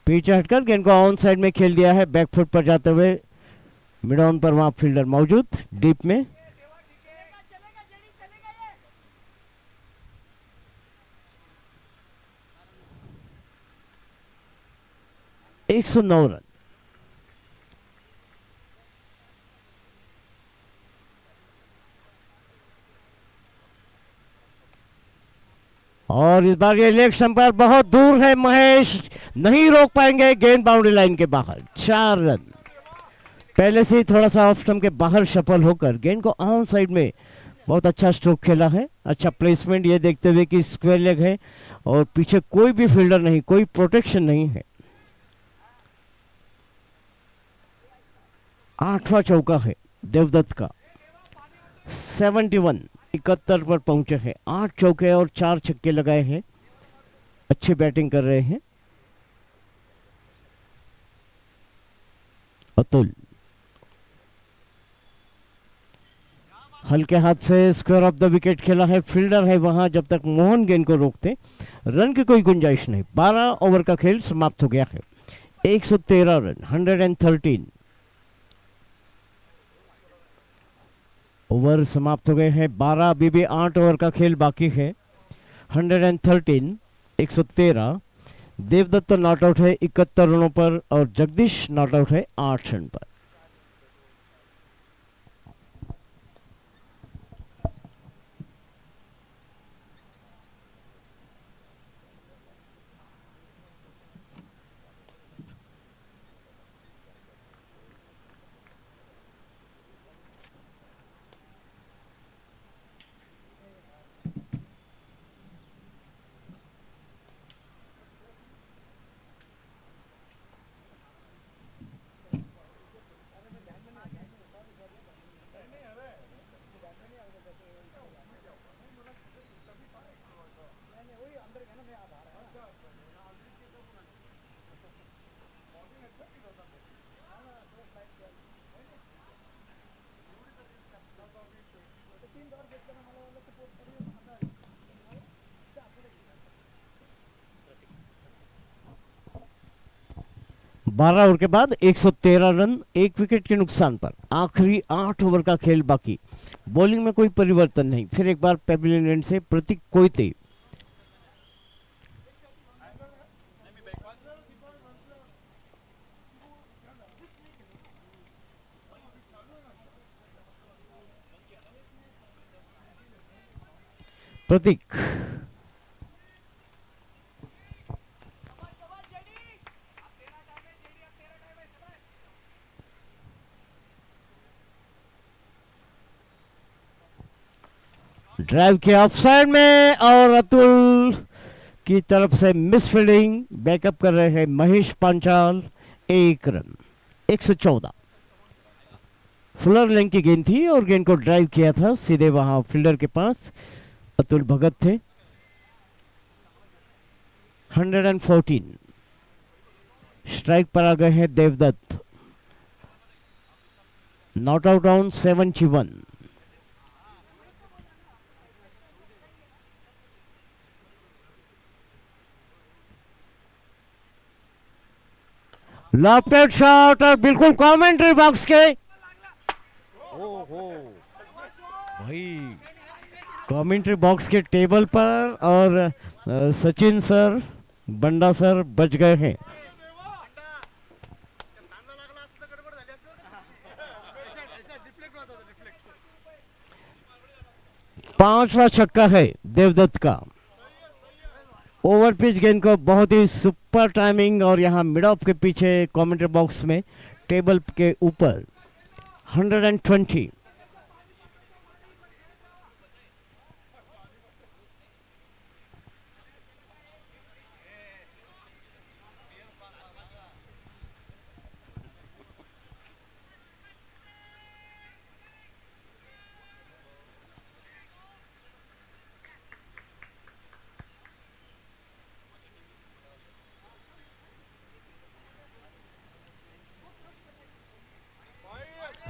पीछे हटकर गेंद को ऑन साइड में खेल दिया है, बैकफुट पर जाते हुए। मिड ऑन पर वहां फील्डर मौजूद डीप में। एक 109 रन। और इस बार ये लेग स्टंप पर बहुत दूर है, महेश नहीं रोक पाएंगे, गेंद बाउंड्री लाइन के बाहर। 4 रन। पहले से ही थोड़ा सा ऑफ स्टंप के बाहर सफल होकर गेंद को ऑन साइड में बहुत अच्छा स्ट्रोक खेला है। अच्छा प्लेसमेंट, ये देखते हुए कि स्क्वायर लेग है और पीछे कोई भी फील्डर नहीं, कोई प्रोटेक्शन नहीं है। 8वां चौका है देवदत्त का। 71, 71 पर पहुंचे हैं। 8 चौके और 4 छक्के लगाए हैं। अच्छी बैटिंग कर रहे हैं अतुल। हल्के हाथ से स्क्वायर ऑफ द विकेट खेला है, फील्डर है वहां जब तक मोहन गेंद को रोकते। रन की कोई गुंजाइश नहीं। 12 ओवर का खेल समाप्त हो गया है। 113 रन, 113 ओवर समाप्त हो गए हैं। 12, अभी भी 8 ओवर का खेल बाकी है। 113, 113, देवदत्त नॉट आउट है 71 रनों पर और जगदीश नॉट आउट है 8 रन पर। बारह ओवर के बाद 113 रन, एक विकेट के नुकसान पर आखिरी 8 ओवर का खेल बाकी। बॉलिंग में कोई परिवर्तन नहीं। फिर एक बार पेविलियन एंड से प्रतीक कोयते। प्रतीक ड्राइव किया ऑफसाइड में और अतुल की तरफ से मिस फील्डिंग। बैकअप कर रहे हैं Mahesh Panchal. 1 run, 114। Fuller length की गेंद थी और गेंद को ड्राइव किया था सीधे वहां फील्डर के पास। अतुल भगत थे। 114। स्ट्राइक पर आ गए हैं Devdutt. Not out on 71। Lofted shot और बिल्कुल कमेंट्री बॉक्स के भाई कमेंट्री बॉक्स के टेबल पर और सचिन सर, बंडा सर बच गए हैं। पांचवा छक्का है देवदत्त का। ओवर पिच गेंद को बहुत ही सुपर टाइमिंग और यहाँ मिड ऑफ के पीछे कमेंट्री बॉक्स में टेबल के ऊपर 120।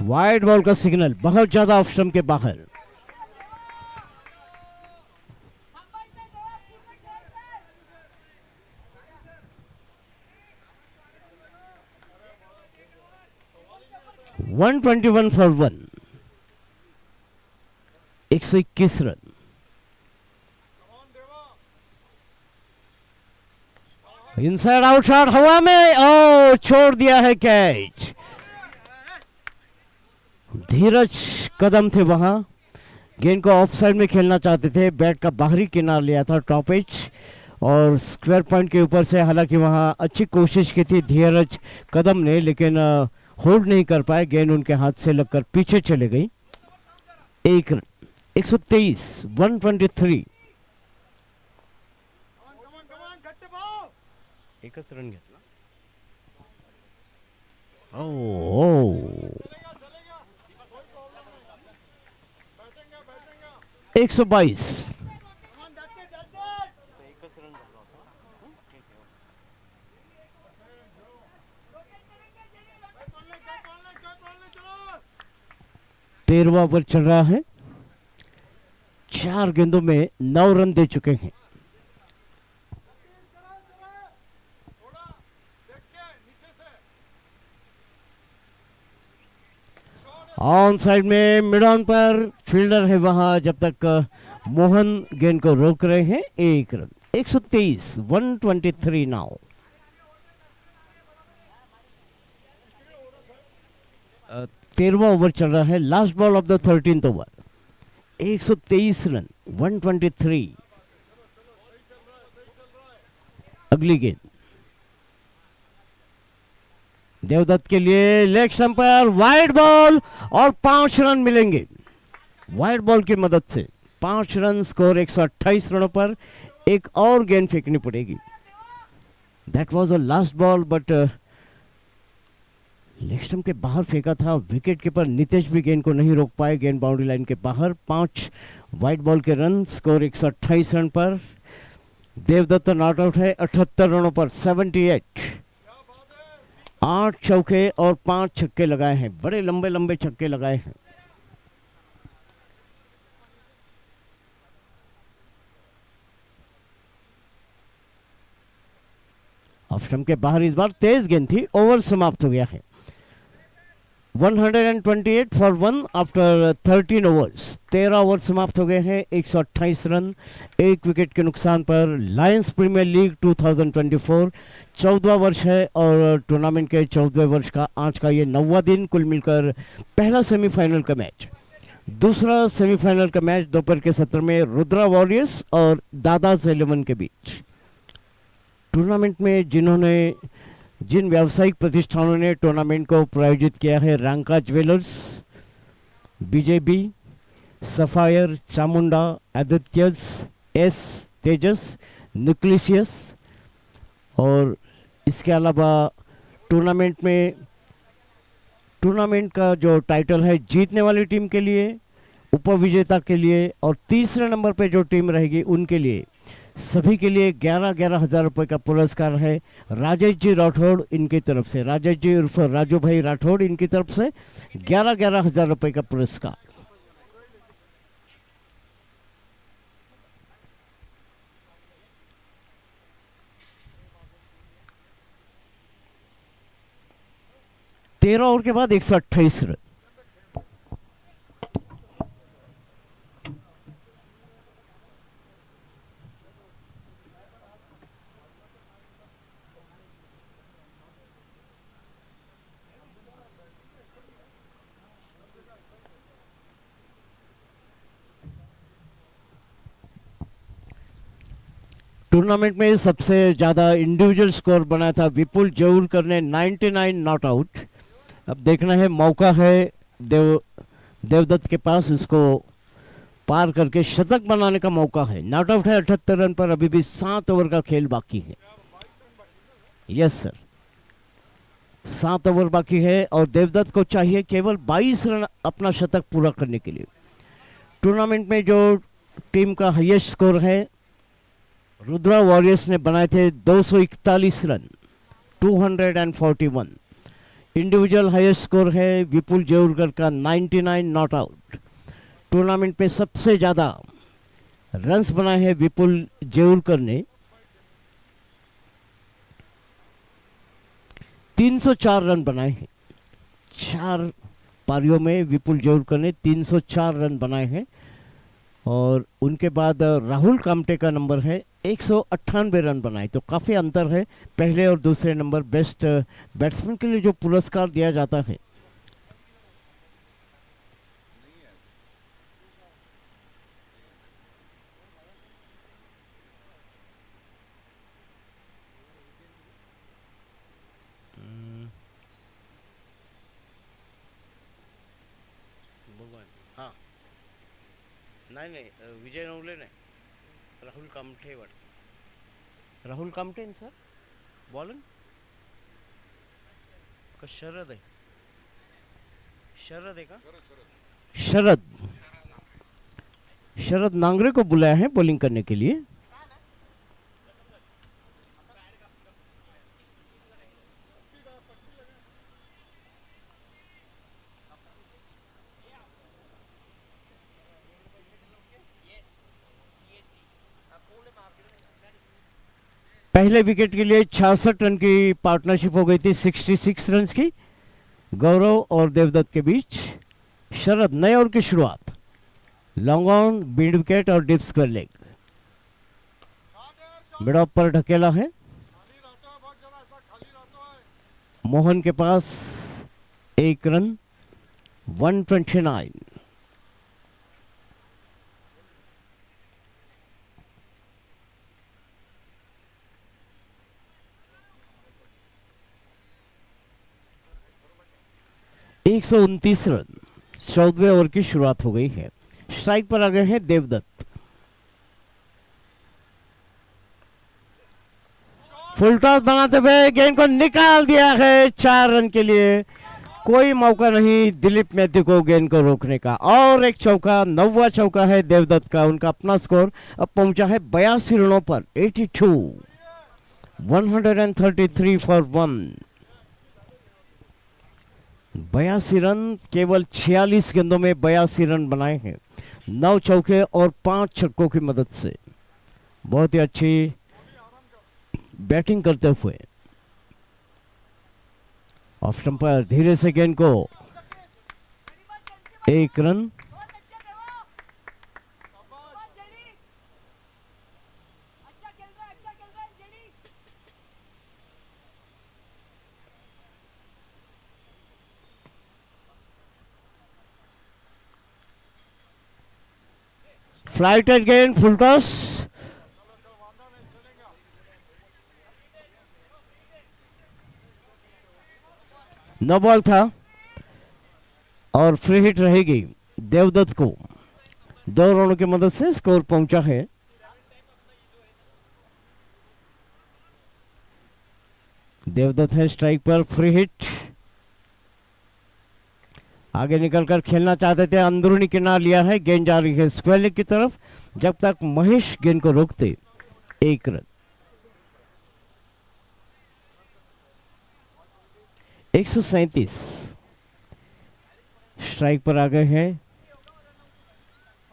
वाइड बॉल का सिग्नल बहुत ज्यादा ऑफ स्टंप के बाहर। One 121 for 1, 121 run. Inside out shot हवा में, ओ छोड़ दिया है कैच। धीरज कदम थे वहां। गेंद को ऑफ साइड में खेलना चाहते थे। बैट का बाहरी किनारा लिया था टॉप एज और स्क्वायर पॉइंट के ऊपर से। हालांकि वहां अच्छी कोशिश की थी धीरज कदम ने, लेकिन होल्ड नहीं कर पाए। गेंद उनके हाथ से लगकर पीछे चले गई। 1 रन, 123, 123। 1 रन घेतला। 122। तेरहवां ओवर चल रहा है। 4 गेंदों में 9 रन दे चुके हैं। ऑन साइड में मिड ऑन पर फील्डर है वहां। जब तक मोहन गेंद को रोक रहे हैं। 1 रन। 123, 123 नाउ। 13वां ओवर चल रहा है, last ball of the 13th over. 123 run, 123। अगली गेंद देवदत्त के लिए, लेग स्टंप पर वाइड बॉल और 5 रन मिलेंगे। वाइड बॉल की मदद से 5 रन, स्कोर 128 रनों पर। एक और गेंद फेंकनी पड़ेगी। That was a last ball, but leg stump के बाहर फेंका था। विकेट कीपर नितेश भी गेंद को नहीं रोक पाए, गेंद बाउंड्री लाइन के बाहर। 5 वाइड बॉल के रन, स्कोर 128 रन पर। देवदत्त नॉट आउट है 78 रनों पर, 78। 8 चौके और 5 छक्के लगाए हैं, बड़े लंबे लंबे छक्के लगाए हैं। ऑफ स्टंप के बाहर इस बार तेज गेंद थी, ओवर समाप्त हो गया है। 128 फॉर 1 आफ्टर 13 ओवर्स। 13 ओवर समाप्त हो गए हैं, 128 रन, 1 विकेट के नुकसान पर। लायंस प्रीमियर लीग 2024 14वां वर्ष है और टूर्नामेंट के 14वें वर्ष का आज का ये 9वां दिन। कुल मिलकर पहला सेमीफाइनल का मैच। दूसरा सेमीफाइनल का मैच दोपहर के सत्र में रुद्रा वॉरियर्स और दादाज 11 के बीच। टूर्नामेंट में जिन व्यावसायिक प्रतिष्ठानों ने टूर्नामेंट को प्रायोजित किया है, Ranka jewellers, BJB, Sapphire, Chamunda, आदित्यस, एस तेजस, न्यूक्लियस। और इसके अलावा टूर्नामेंट का जो टाइटल है जीतने वाली टीम के लिए, उपविजेता के लिए और तीसरे नंबर पे जो टीम रहेगी उनके लिए, सभी के लिए 11-11 हजार रुपए का पुरस्कार है। राजेश जी राठौड़ इनकी तरफ से, राजेश जी उर्फ राजू भाई राठौड़ इनकी तरफ से 11-11 हजार रुपए का पुरस्कार। तेरह ओवर के बाद 128 रन। टूर्नामेंट में सबसे ज्यादा इंडिविजुअल स्कोर बनाया था विपुल जेऊरकर ने, 99 नॉट आउट। अब देखना है, मौका है देवदत्त के पास, उसको पार करके शतक बनाने का मौका है। नॉट आउट है 78 रन पर, अभी भी 7 ओवर का खेल बाकी है। यस सर, 7 ओवर बाकी है और देवदत्त को चाहिए केवल 22 रन अपना शतक पूरा करने के लिए। टूर्नामेंट में जो टीम का हाईएस्ट स्कोर है, रुद्रा वॉरियर्स ने बनाए थे 241 रन, 241। इंडिविजुअल हाईएस्ट स्कोर है विपुल जेऊरकर का 99 नॉट आउट। टूर्नामेंट में सबसे ज्यादा रन्स बनाए हैं विपुल जेऊरकर ने, 304 रन बनाए हैं। 4 पारियों में विपुल जेऊरकर ने 304 रन बनाए हैं। और उनके बाद राहुल कामटे का नंबर है 198 रन बनाए, तो काफ़ी अंतर है पहले और दूसरे नंबर। बेस्ट बैट्समैन के लिए जो पुरस्कार दिया जाता है, हाँ नहीं विजय नवले नहीं, राहुल कामठे वाटतं, राहुल कामठे सर बॉलन का शरद है, शरद है का शरद नांगरे को बुलाया है बॉलिंग करने के लिए। पहले विकेट के लिए 66 रन की पार्टनरशिप हो गई थी, 66 रन की गौरव और देवदत्त के बीच। शरद नए ओवर की शुरुआत, लॉन्ग ऑन, मिड विकेट और डिप्स कर लेग। मिड ऑफ पर ढकेला है। मोहन के पास 1 रन, 129। एक 129 रन 14वें ओवर की शुरुआत हो गई है। स्ट्राइक पर आ गए हैं देवदत्त। फुल टॉस बनाते हुए गेंद को निकाल दिया है 4 रन के लिए। कोई मौका नहीं दिलीप मैथ्यू को गेंद को रोकने का। और एक चौका, 9वां चौका है देवदत्त का। उनका अपना स्कोर अब पहुंचा है 82 रनों पर। 82, 133 फॉर 1। 82 रन, केवल 46 गेंदों में 82 रन बनाए हैं 9 चौके और 5 छक्कों की मदद से। बहुत ही अच्छी बैटिंग करते हुए। ऑफ स्टंप पर धीरे से गेंद को 1 रन। फ्लाइटेड गेंद, फुल टॉस। नो बॉल था और फ्री हिट रहेगी देवदत्त को। 2 रनों की मदद से स्कोर पहुंचा है। देवदत्त है स्ट्राइक पर, फ्री हिट। आगे निकलकर खेलना चाहते थे, अंदरूनी किनारा लिया है। गेंद जा रही है स्क्वायर लेग की तरफ। जब तक महेश गेंद को रोकते 1 रन। 137 स्ट्राइक पर आ गए हैं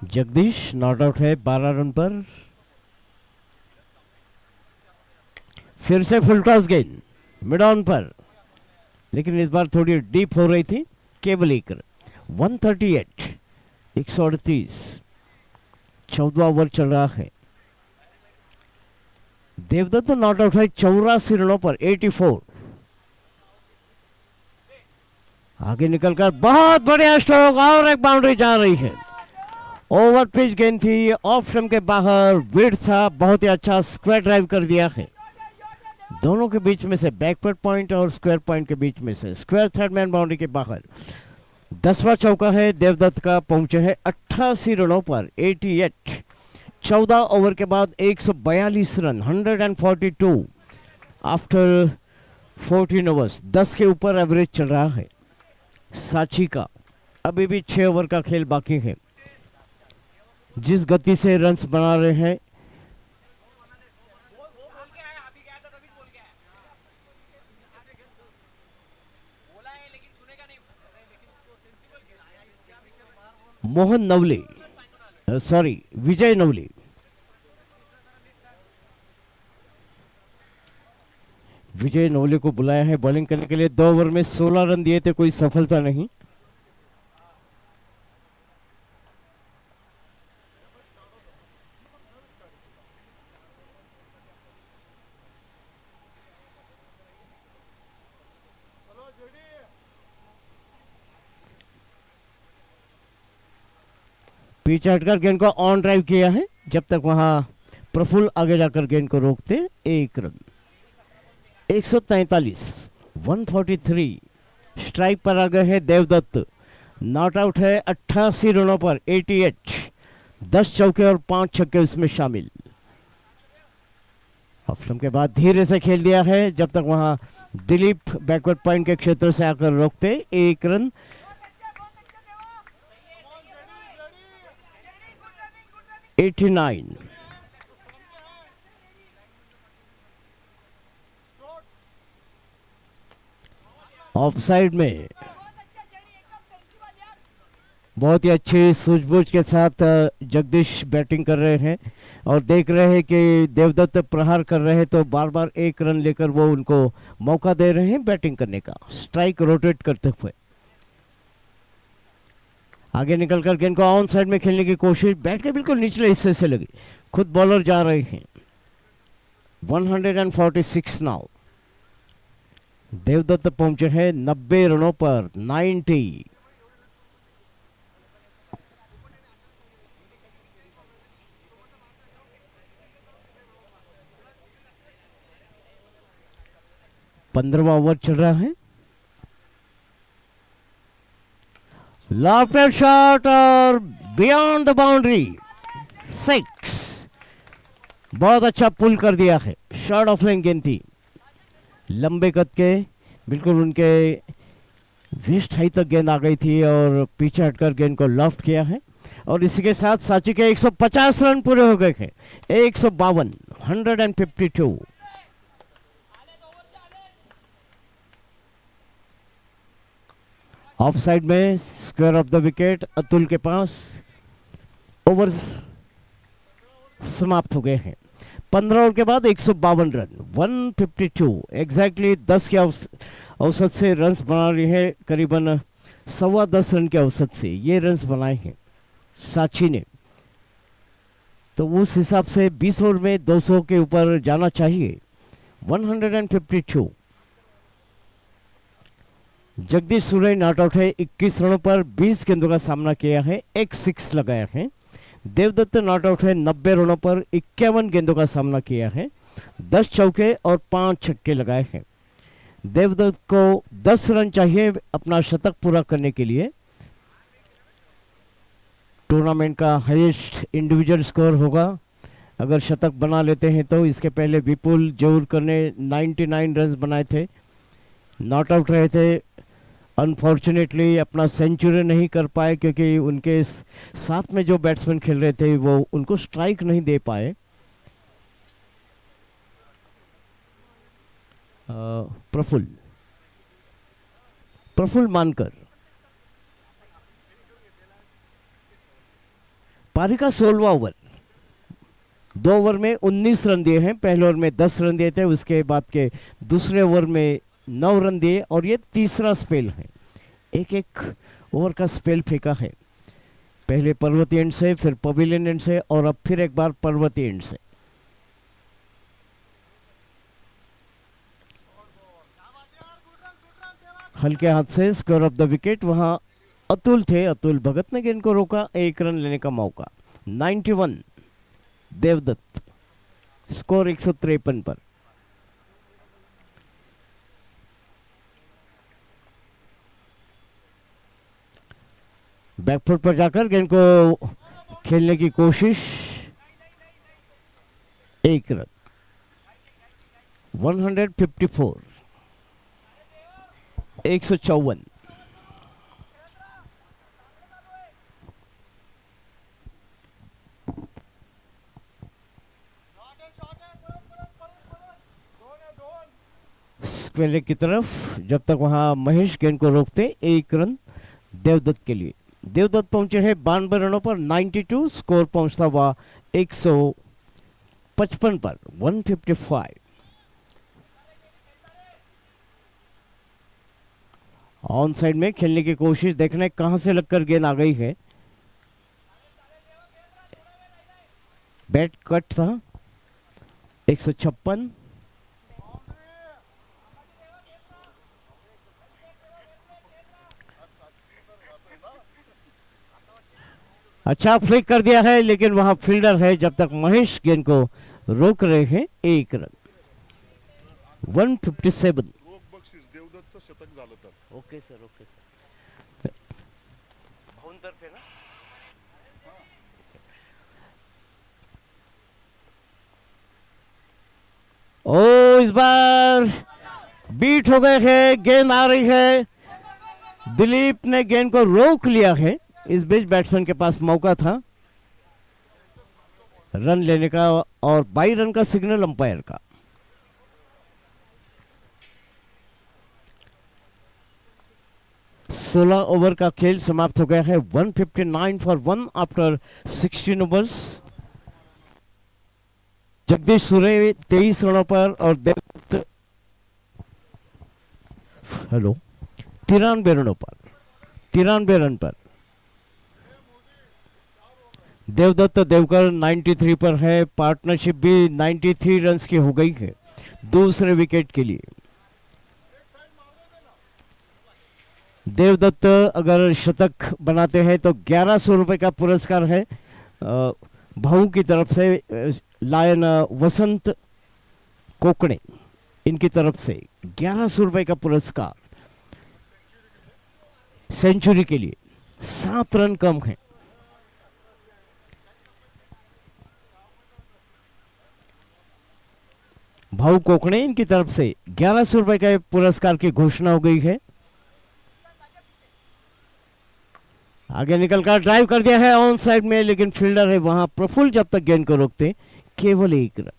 जगदीश। नॉट आउट है 12 रन पर। फिर से फुल टॉस गेंद मिड ऑन पर, लेकिन इस बार थोड़ी डीप हो रही थी। केवल 1 रन। 138, 138। 14वां ओवर चल रहा है। देवदत्त नॉट आउट है 84 रनों पर। 84। आगे निकलकर बहुत बढ़िया स्ट्रोक और एक बाउंड्री जा रही है। ओवर पिच गेंद थी, ऑफ स्टंप के बाहर, विड्थ था। बहुत ही अच्छा स्क्वायर ड्राइव कर दिया है। दोनों के बीच में से, बैकवर्ड पॉइंट और स्क्वायर पॉइंट के बीच में से, स्क्वायर थर्ड मैन बाउंड्री के बाहर। 10वां चौका है देवदत्त का। पहुंचे है 88 रनों पर। 88। 14 ओवर के बाद 142 रन, 142 आफ्टर 14 ओवर्स। 10 के ऊपर एवरेज चल रहा है साची का। अभी भी 6 ओवर का खेल बाकी है। जिस गति से रन्स बना रहे हैं, मोहन नवले, सॉरी विजय नवले। विजय नवले को बुलाया है बॉलिंग करने के लिए। 2 ओवर में 16 रन दिए थे, कोई सफलता नहीं। पीछे हटकर गेंद को ऑन ड्राइव किया है। जब तक वहां प्रफुल्ल आगे जाकर गेंद को रोकते 1 रन। 143, 143 स्ट्राइक पर आ गए हैं देवदत्त। नॉट आउट है 88 रनों पर। 88। 10 चौके और 5 छक्के इसमें शामिल। ऑफ स्टंप के बाद धीरे से खेल दिया है। जब तक वहां दिलीप बैकवर्ड पॉइंट के क्षेत्र से आकर रोकते 1 रन। 89। ऑफ साइड में बहुत ही अच्छी सूझबूझ के साथ जगदीश बैटिंग कर रहे हैं और देख रहे हैं कि देवदत्त प्रहार कर रहे हैं, तो बार बार 1 रन लेकर वो उनको मौका दे रहे हैं बैटिंग करने का। स्ट्राइक रोटेट करते हुए आगे निकलकर गेंद को ऑन साइड में खेलने की कोशिश। बैट के बिल्कुल निचले हिस्से से लगी। खुद बॉलर जा रहे हैं। 146 नाउ। देवदत्त पहुंचे हैं 90 रनों पर, 90। 15वां ओवर चल रहा है। लॉफ्टेड शॉट और बियॉन्ड द बाउंड्री, 6। बहुत अच्छा पुल कर दिया है। शॉर्ट ऑफ लाइन गेंद थी, लंबे कद के, बिल्कुल उनके वेस्ट हाई तक गेंद आ गई थी और पीछे हटकर गेंद को लॉफ्ट किया है। और इसी के साथ सांची के 150 रन पूरे हो गए हैं। 152, 152। ऑफ साइड में square of the wicket Atul के पास। ओवर समाप्त हो गए हैं। 15 ओवर के बाद 152 रन, 152 एग्जैक्टली 10 के औसत से रन्स बना रही है। करीबन 10.25 रन के औसत से ये रन्स बनाए हैं सांची ने। तो उस हिसाब से 20 ओवर में 200 के ऊपर जाना चाहिए। 152। जगदीश सूर्य नॉट आउट है 21 रनों पर, 20 गेंदों का सामना किया है, एक 6 लगाया है। देवदत्त नॉट आउट है 90 रनों पर, 51 गेंदों का सामना किया है, 10 चौके और 5 छक्के लगाए हैं। देवदत्त को 10 रन चाहिए अपना शतक पूरा करने के लिए। टूर्नामेंट का हाईएस्ट इंडिविजुअल स्कोर होगा अगर शतक बना लेते हैं तो। इसके पहले विपुल जोरकर ने 99 रन बनाए थे, नॉट आउट रहे थे। अनफॉर्चुनेटली अपना सेंचुरी नहीं कर पाए क्योंकि उनके साथ में जो बैट्समैन खेल रहे थे वो उनको स्ट्राइक नहीं दे पाए। प्रफुल्ल मानकर। पारी का 16वां ओवर, 2 ओवर में 19 रन दिए हैं। पहले ओवर में 10 रन दिए थे, उसके बाद के दूसरे ओवर में 9 रन दिए और ये तीसरा स्पेल है। एक एक ओवर का स्पेल फेंका है, पहले पर्वतीय एंड से, फिर पवेलियन एंड से और अब फिर एक बार पर्वतीय एंड से। हल्के हाथ से स्क्वायर ऑफ द विकेट, वहां अतुल थे, अतुल भगत ने गेंद को रोका, 1 रन लेने का मौका। 91 देवदत्त, स्कोर 153 पर। बैकफुट पर जाकर गेंद को खेलने की कोशिश, 1 रन। 154, 154। स्क्वेयर की तरफ, जब तक वहां महेश गेंद को रोकते, 1 रन देवदत्त के लिए। देवदत्त पहुंचे हैं 92 रनों पर, 92। स्कोर पहुंचता हुआ 155 पर, 155। ऑन साइड में खेलने की कोशिश, देखने कहां से लगकर गेंद आ गई है। बैट कट था, 156। अच्छा फ्लिक कर दिया है, लेकिन वहां फील्डर है, जब तक महेश गेंद को रोक रहे हैं। 1 run, 157। Okay sir, okay sir. तर्फे ना। ओ इस बार बीट हो गए हैं, गेंद आ रही है। दिलीप ने गेंद को रोक लिया है। इस बीच बैट्समैन के पास मौका था रन लेने का और 22 रन का सिग्नल अंपायर का। सोलह ओवर का खेल समाप्त हो गया है। 159 फॉर 1 आफ्टर 16 ओवर्स। जगदीश सूर्य 23 रनों पर और देवदत्त 93 रनों पर, 93 रन पर। देवदत्त देवकर 93 पर है, पार्टनरशिप भी 93 रन्स की हो गई है दूसरे विकेट के लिए। देवदत्त अगर शतक बनाते हैं तो 1100 रुपए का पुरस्कार है भाऊ की तरफ से, लायन वसंत कोकणे इनकी तरफ से 1100 रुपए का पुरस्कार सेंचुरी के लिए। 7 रन कम है। भाऊ कोकणे इनकी तरफ से 1100 रुपए के पुरस्कार की घोषणा हो गई है। आगे निकलकर ड्राइव कर दिया है ऑन साइड में, लेकिन फील्डर है वहां प्रफुल्ल जब तक गेंद को रोकते केवल 1 रन।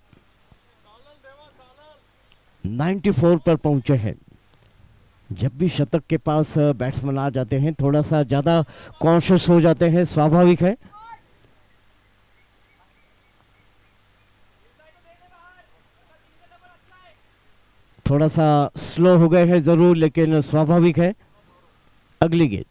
94 पर पहुंचे हैं। जब भी शतक के पास बैट्समैन आ जाते हैं थोड़ा सा ज्यादा कॉन्शियस हो जाते हैं, स्वाभाविक है। थोड़ा सा स्लो हो गए हैं जरूर, लेकिन स्वाभाविक है। अगली गेंद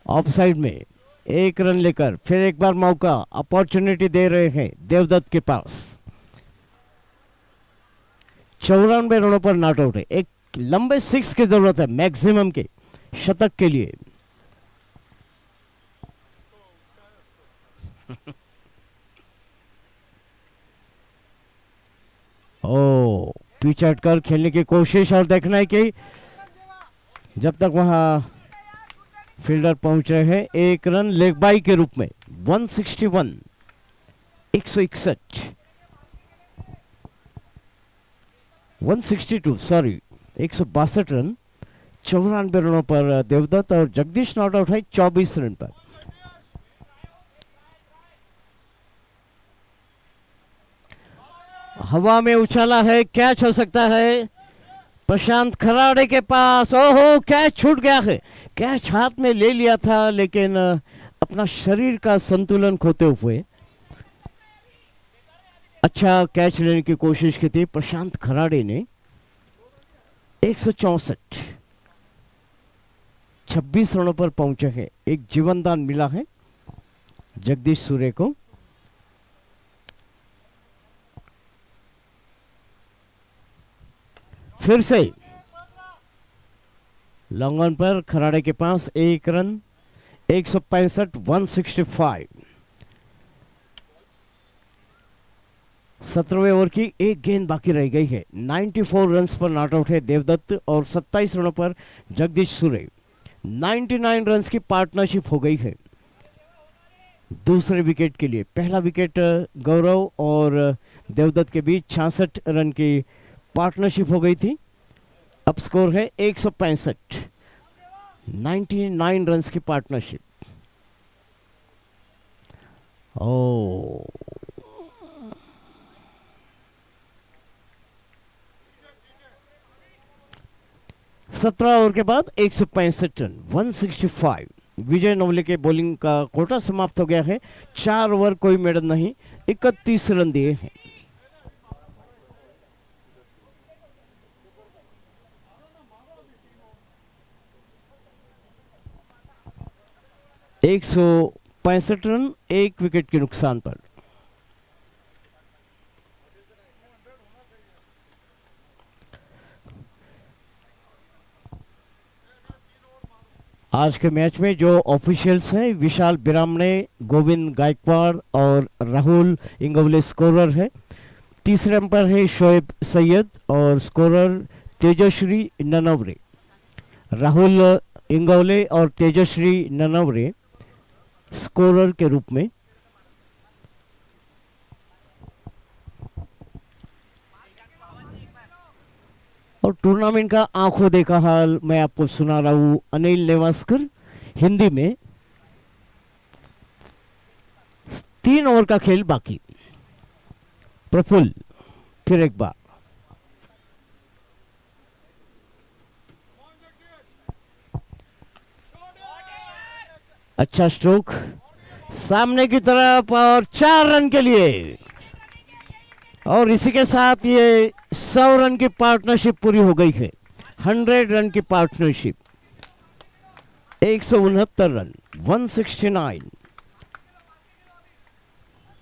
ऑफ साइड में 1 रन लेकर फिर एक बार मौका, अपॉर्चुनिटी दे रहे हैं देवदत्त के पास। 94 रनों पर नॉट आउट है। एक लंबे 6 की जरूरत है मैक्सिमम के शतक के लिए। ओ पिच हटकर खेलने की कोशिश, और देखना है कि जब तक वहां फील्डर पहुंच रहे हैं 1 रन लेग बाई के रूप में। 161 161 162 सॉरी 162 रन 94 रनों पर देवदत्त, और जगदीश नॉट आउट है 24 रन पर। हवा में उछाला है, कैच हो सकता है प्रशांत खराड़े के पास। ओहो कैच छूट गया है। कैच हाथ में ले लिया था, लेकिन अपना शरीर का संतुलन खोते हुए अच्छा कैच लेने की कोशिश की थी प्रशांत खराड़े ने। 164 26 रनों पर पहुंचे हैं। एक जीवनदान मिला है जगदीश सूर्य को। फिर से लॉन्ग ऑन पर खराड़े के पास 1 रन। 165 165। 17वें ओवर की एक गेंद बाकी रह गई है। 94 रन्स पर नॉट आउट है देवदत्त, और 27 रनों पर जगदीश सूर्य। 99 रन्स की पार्टनरशिप हो गई है दूसरे विकेट के लिए। पहला विकेट गौरव और देवदत्त के बीच 66 रन की पार्टनरशिप हो गई थी। अब स्कोर है 165। 99 रन्स की पार्टनरशिप। ओ 17 ओवर के बाद 165 रन 165। विजय नवले के बॉलिंग का कोटा समाप्त हो गया है। 4 ओवर कोई मेडल नहीं, 31 रन दिए हैं। एक 165 रन 1 विकेट के नुकसान पर। आज के मैच में जो ऑफिशियल्स हैं विशाल बिरामणे, गोविंद गायकवाड़ और राहुल इंगवले स्कोरर है। तीसरे अंपर है शोएब सैयद और स्कोरर तेजश्री ननवरे। राहुल इंगवले और तेजश्री ननवरे स्कोरर के रूप में। और टूर्नामेंट का आंखों देखा हाल मैं आपको सुना रहा हूं अनिल नेवास्कर हिंदी में। 3 ओवर का खेल बाकी। प्रफुल्ल फिर एक बार अच्छा स्ट्रोक सामने की तरफ, और 4 रन के लिए। और इसी के साथ ये 100 रन की पार्टनरशिप पूरी हो गई है। 100 रन की पार्टनरशिप। 169 रन, 169।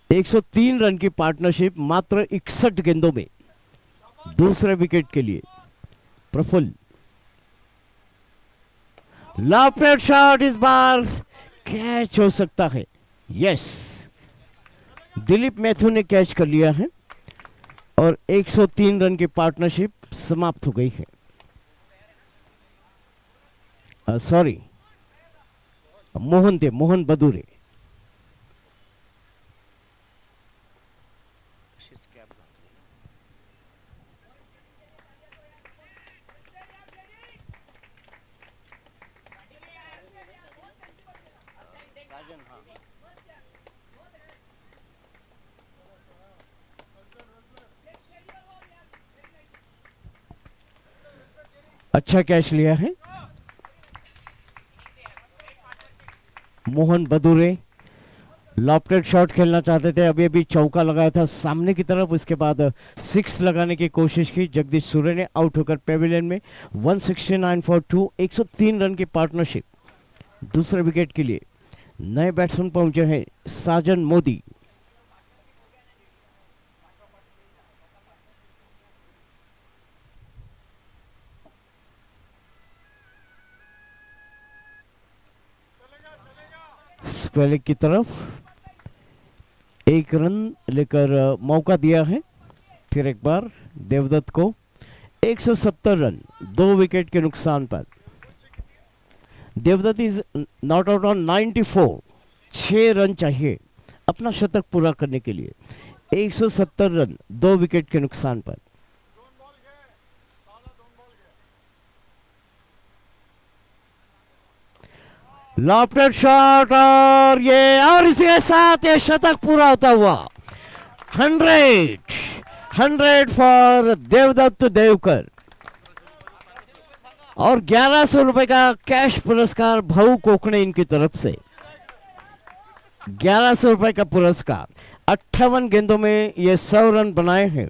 103 रन की पार्टनरशिप मात्र 61 गेंदों में। दूसरे विकेट के लिए प्रफुल्ल, लॉफ्टेड शॉट, इस बार कैच हो सकता है। यस, दिलीप मैथ्यू ने कैच कर लिया है और 103 रन की पार्टनरशिप समाप्त हो गई है। सॉरी, मोहन बदूरे। अच्छा कैच लिया है मोहन बदूरे। लॉफ्टेड शॉट खेलना चाहते थे, अभी अभी चौका लगाया था सामने की तरफ, उसके बाद सिक्स लगाने की कोशिश की। जगदीश सूर्य ने आउट होकर पेविलियन में 169 फॉर 2, 103 रन की पार्टनरशिप। दूसरे विकेट के लिए नए बैट्समैन पहुंचे हैं, साजन मोदी। स्क्वेलिक की तरफ एक रन लेकर मौका दिया है। फिर एक बार देवदत्त को 170 रन, 2 विकेट के नुकसान पर। Devdutt is not out on 94। 6 run चाहिए अपना शतक पूरा करने के लिए। 170 रन, 2 विकेट के नुकसान पर। लॉफ्टेड शॉट और इसी के साथ ये शतक पूरा होता हुआ। 100 फॉर देवदत्त देवकर और 1100 रुपए का कैश पुरस्कार भाऊ कोकणे इनकी तरफ से। 1100 रुपए का पुरस्कार। 58 गेंदों में ये 100 रन बनाए हैं।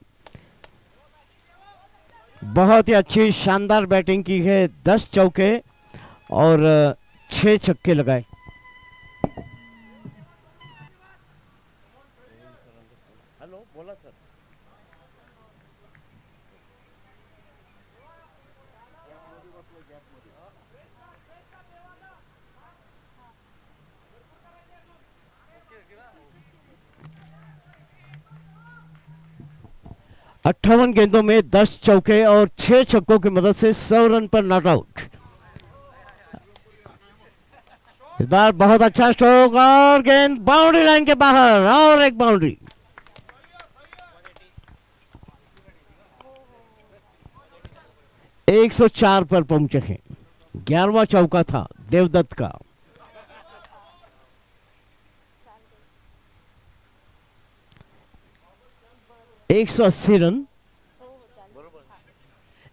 बहुत ही अच्छी शानदार बैटिंग की है। 10 चौके और 6 छक्के लगाए। हेलो, बोला सर। अट्ठावन गेंदों में 10 चौके और 6 छक्कों की मदद से 100 रन पर नॉट आउट। इस बार बहुत अच्छा स्ट्रोक और गेंद बाउंड्री लाइन के बाहर और एक बाउंड्री। एक 104 पर पहुंचे हैं। 11वां चौका था देवदत्त का। एक 180 रन,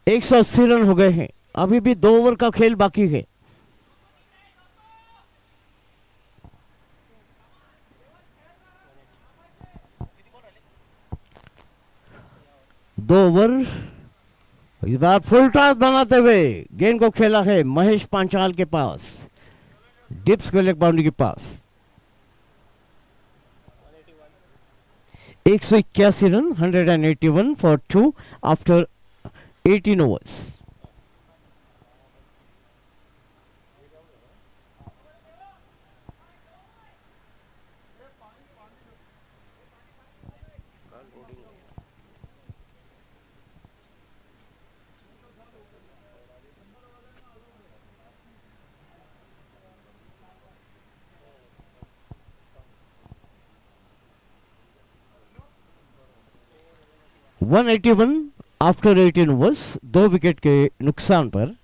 180 रन हो गए हैं। अभी भी 2 ओवर का खेल बाकी है। दो ओवर। इस बार फुल टॉस बनाते हुए गेंद को खेला है महेश पांचाल के पास, डिप्स को लेग बाउंड्री के पास। 181 run, 181 for 2 after 18 overs. One 81 after 18 overs, 2 wicket के नुकसान पर।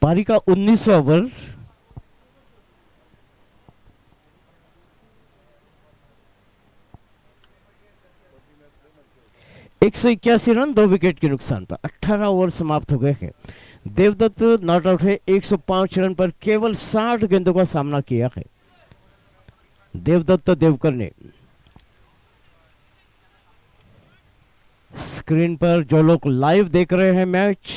पारी का 19वां ओवर। 181 रन 2 विकेट के नुकसान पर 18 ओवर समाप्त हो गए हैं। देवदत्त नॉट आउट है 105 रन पर केवल 60 गेंदों का सामना किया है। देवदत्त देवकर ने स्क्रीन पर जो लोग लाइव देख रहे हैं मैच,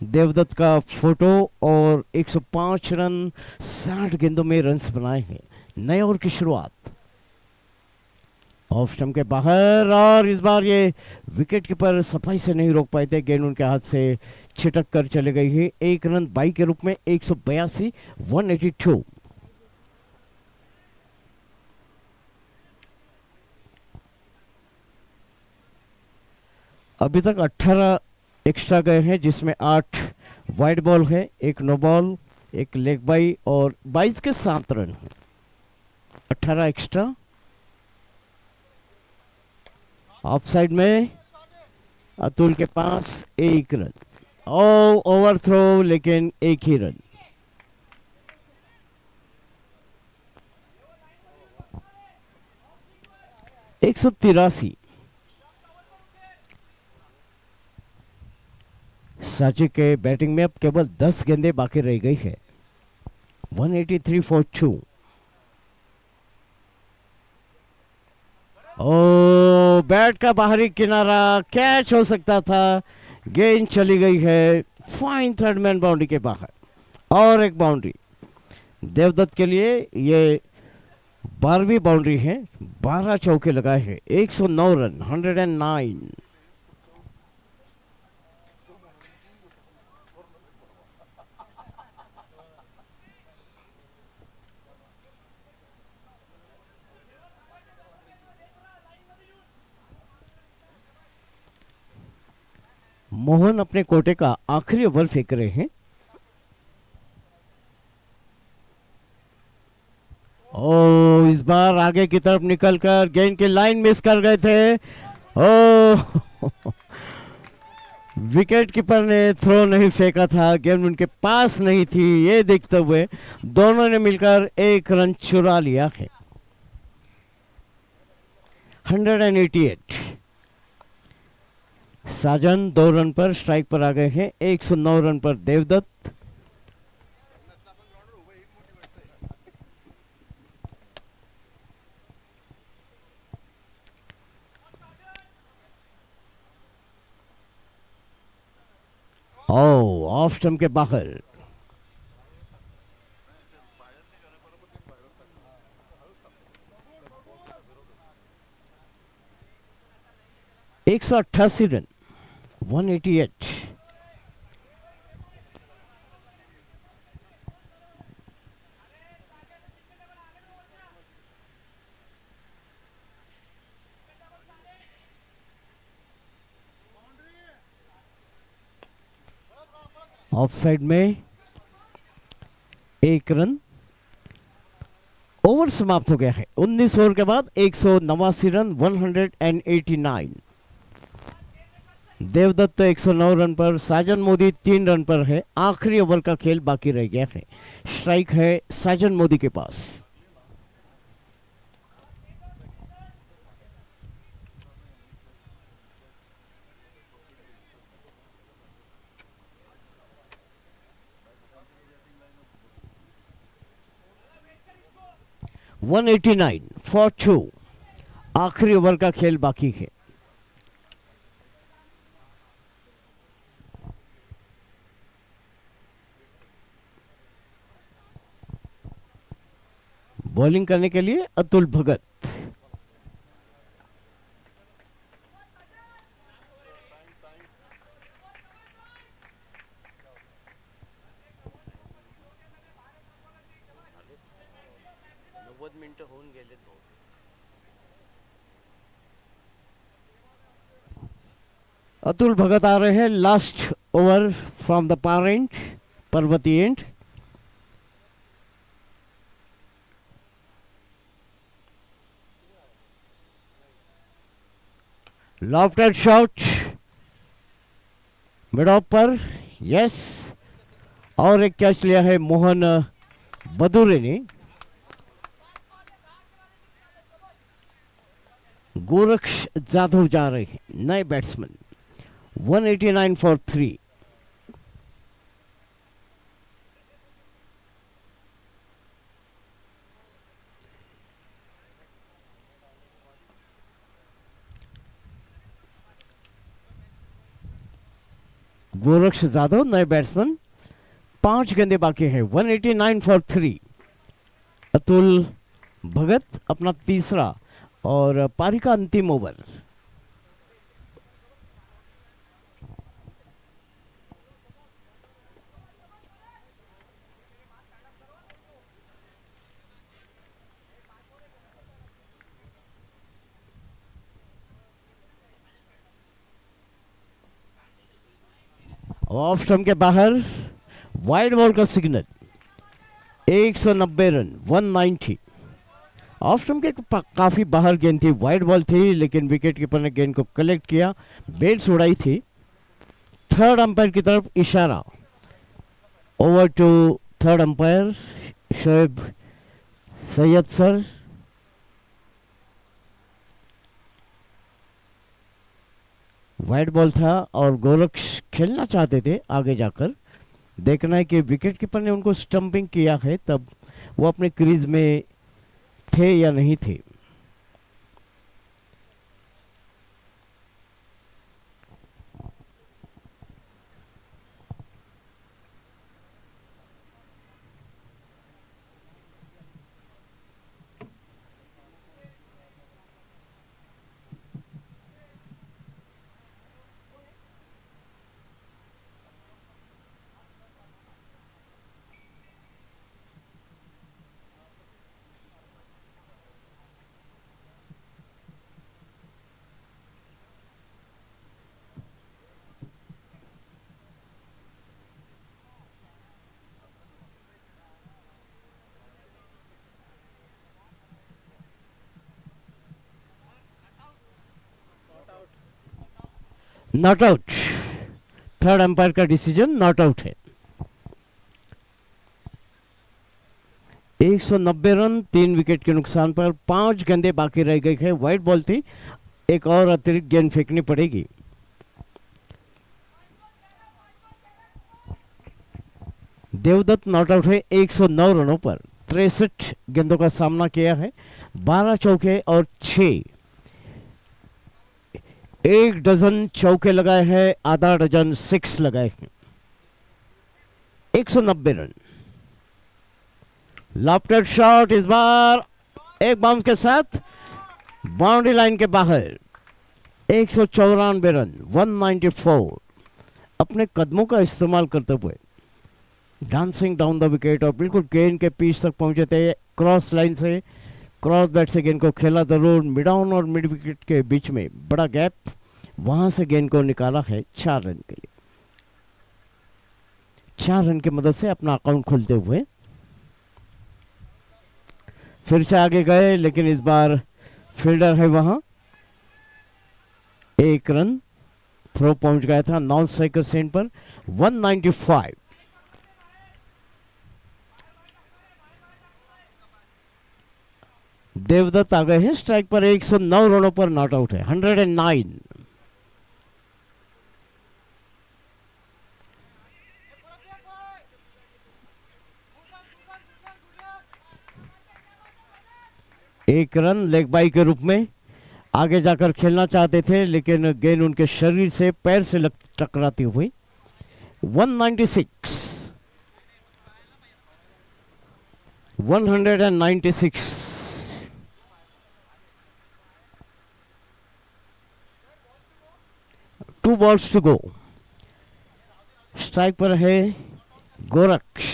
देवदत्त का फोटो और 105 रन 60 गेंदों में रन्स बनाए हैं। नए ओवर की शुरुआत ऑफ स्टंप के बाहर और इस बार ये विकेट कीपर सफाई से नहीं रोक पाए थे, गेंद उनके हाथ से छिटक कर चले गई है। 1 रन 22 के रूप में 182 182। अभी तक 18 एक्स्ट्रा गए हैं जिसमें 8 वाइड बॉल है, 1 नो बॉल, 1 लेग बाई और 22 के 7 रन, 18 एक्स्ट्रा। ऑफ साइड में अतुल के पास 1 रन, ओवर थ्रो लेकिन 1 ही रन। एक 183 साची के बैटिंग में अब केवल 10 गेंदें बाकी रह गई है। 183 फॉर 2। ओ बैट का बाहरी किनारा, कैच हो सकता था, गेंद चली गई है फाइन थर्ड मैन बाउंड्री के बाहर और एक बाउंड्री। देवदत्त के लिए ये 12वीं बाउंड्री है, 12 चौके लगाए हैं। 109 रन 109। मोहन अपने कोटे का आखिरी ओवर फेंक रहे हैं। ओ इस बार आगे की तरफ निकलकर गेंद की लाइन मिस कर गए थे। ओ विकेट कीपर ने थ्रो नहीं फेंका था, गेंद उनके पास नहीं थी, ये देखते हुए दोनों ने मिलकर 1 रन चुरा लिया है। 188। साजन 2 रन पर स्ट्राइक पर आ गए हैं। 109 रन पर देवदत्त। ऑफ स्टंप के बाहर। एक 188 रन 188। ऑफ साइड में 1 रन। ओवर समाप्त हो गया है। 19 ओवर के बाद 189 रन 189। देवदत्त 109 रन पर, साजन मोदी 3 रन पर है। आखिरी ओवर का खेल बाकी रह गया है। स्ट्राइक है साजन मोदी के पास। One 189 for 2। आखिरी ओवर का खेल बाकी है। बॉलिंग करने के लिए अतुल भगत। अतुल भगत आ रहे हैं last over from the far end, Parvati end. Lofted shot mid off पर, यस। और एक कैच लिया है मोहन बदूरे ने। गोरक्ष जाधव जा रहे हैं, नए बैट्समैन। 189 फॉर 3। गोरक्ष जाधव नए बैट्समैन, 5 गेंदे बाकी हैं। 189 फॉर 3। अतुल भगत अपना तीसरा और पारी का अंतिम ओवर। ऑफ स्टंप के बाहर, वाइड बॉल का सिग्नल। 190 रन, 190। ऑफ स्टंप के काफी बाहर गेंद थी, वाइड बॉल थी, लेकिन विकेट कीपर ने गेंद को कलेक्ट किया, बेल्स उड़ाई थी। थर्ड अंपायर की तरफ इशारा। Over to third umpire Shoaib Syed sir. Wide ball था और गोरक्ष खेलना चाहते थे आगे जाकर। देखना है कि विकेट कीपर ने उनको स्टंपिंग किया है तब वो अपने क्रीज में थे या नहीं थे। Not out. थर्ड अंपायर का डिसीजन नॉट आउट है। 190 रन, 3 विकेट के नुकसान पर 5 गेंदें बाकी रह गई है। वाइड बॉल थी, एक और अतिरिक्त गेंद फेंकनी पड़ेगी। देवदत्त नॉट आउट है 109 रनों पर। 63 गेंदों का सामना किया है, 12 चौके और 6। 1 डजन चौके लगाए हैं, आधा डजन 6 लगाए हैं। 190 रन। लॉफ्टेड शॉट इस बार एक बाउंस के साथ बाउंड्री लाइन के बाहर। 194 रन, 194। अपने कदमों का इस्तेमाल करते हुए डांसिंग डाउन द विकेट और बिल्कुल गेंद के पीछ तक पहुंचे थे। क्रॉस लाइन से, क्रॉस बैट से गेंद को खेला जरूर, मिड ऑन और मिड विकेट के बीच में बड़ा गैप, वहां से गेंद को निकाला है 4 रन के लिए। 4 रन की मदद से अपना अकाउंट खोलते हुए फिर से आगे गए, लेकिन इस बार फील्डर है वहां। 1 रन थ्रो पहुंच गया था नॉन स्ट्राइकर सेंड पर। 195। देवदत्त आ गए हैं स्ट्राइक पर। 109 रनों पर नॉट आउट है। 109। एक रन लेग बाई के रूप में आगे जाकर खेलना चाहते थे, लेकिन गेंद उनके शरीर से, पैर से टकराती हुई। 196। 196। 2 बॉल्स टू गो। स्ट्राइक पर है गोरक्ष।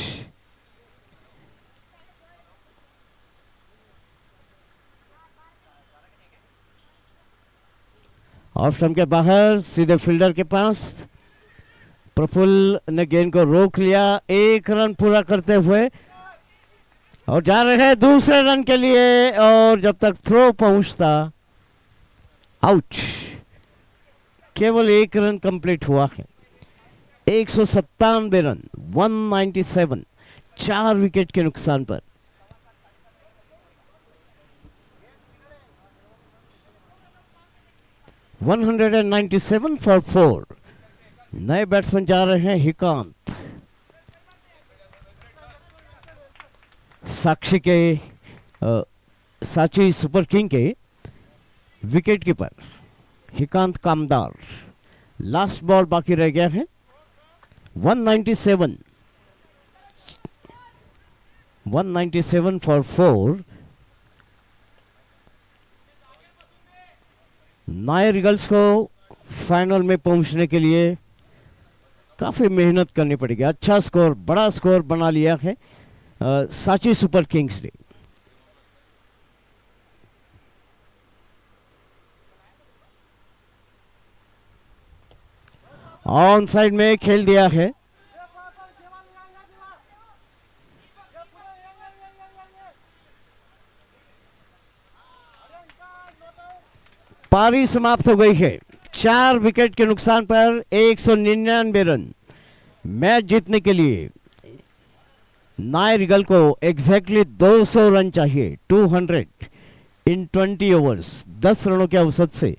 ऑफ स्टंप के बाहर, सीधे फील्डर के पास। प्रफुल्ल ने गेंद को रोक लिया 1 रन पूरा करते हुए, और जा रहे हैं दूसरे रन के लिए। और जब तक थ्रो पहुंचता, आउट। केवल 1 रन कंप्लीट हुआ है। 197 रन, 197, 4 विकेट के नुकसान पर। 197 फॉर 4। नए बैट्समैन जा रहे हैं हिकांत। साक्षी के सांची सुपर किंग के विकेट कीपर हिकांत कामदार। लास्ट बॉल बाकी रह गया है। 197 फॉर 4। नायर ईगल्स को फाइनल में पहुंचने के लिए काफी मेहनत करनी पड़ेगी। अच्छा स्कोर, बड़ा स्कोर बना लिया है सांची सुपर किंग्स ने। ऑन साइड में खेल दिया है। पारी समाप्त हो गई है। 4 विकेट के नुकसान पर 199 रन। मैच जीतने के लिए नायर ईगल को एग्जैक्टली 200 रन चाहिए। 200 इन 20 ओवर्स। 10 रनों के औसत से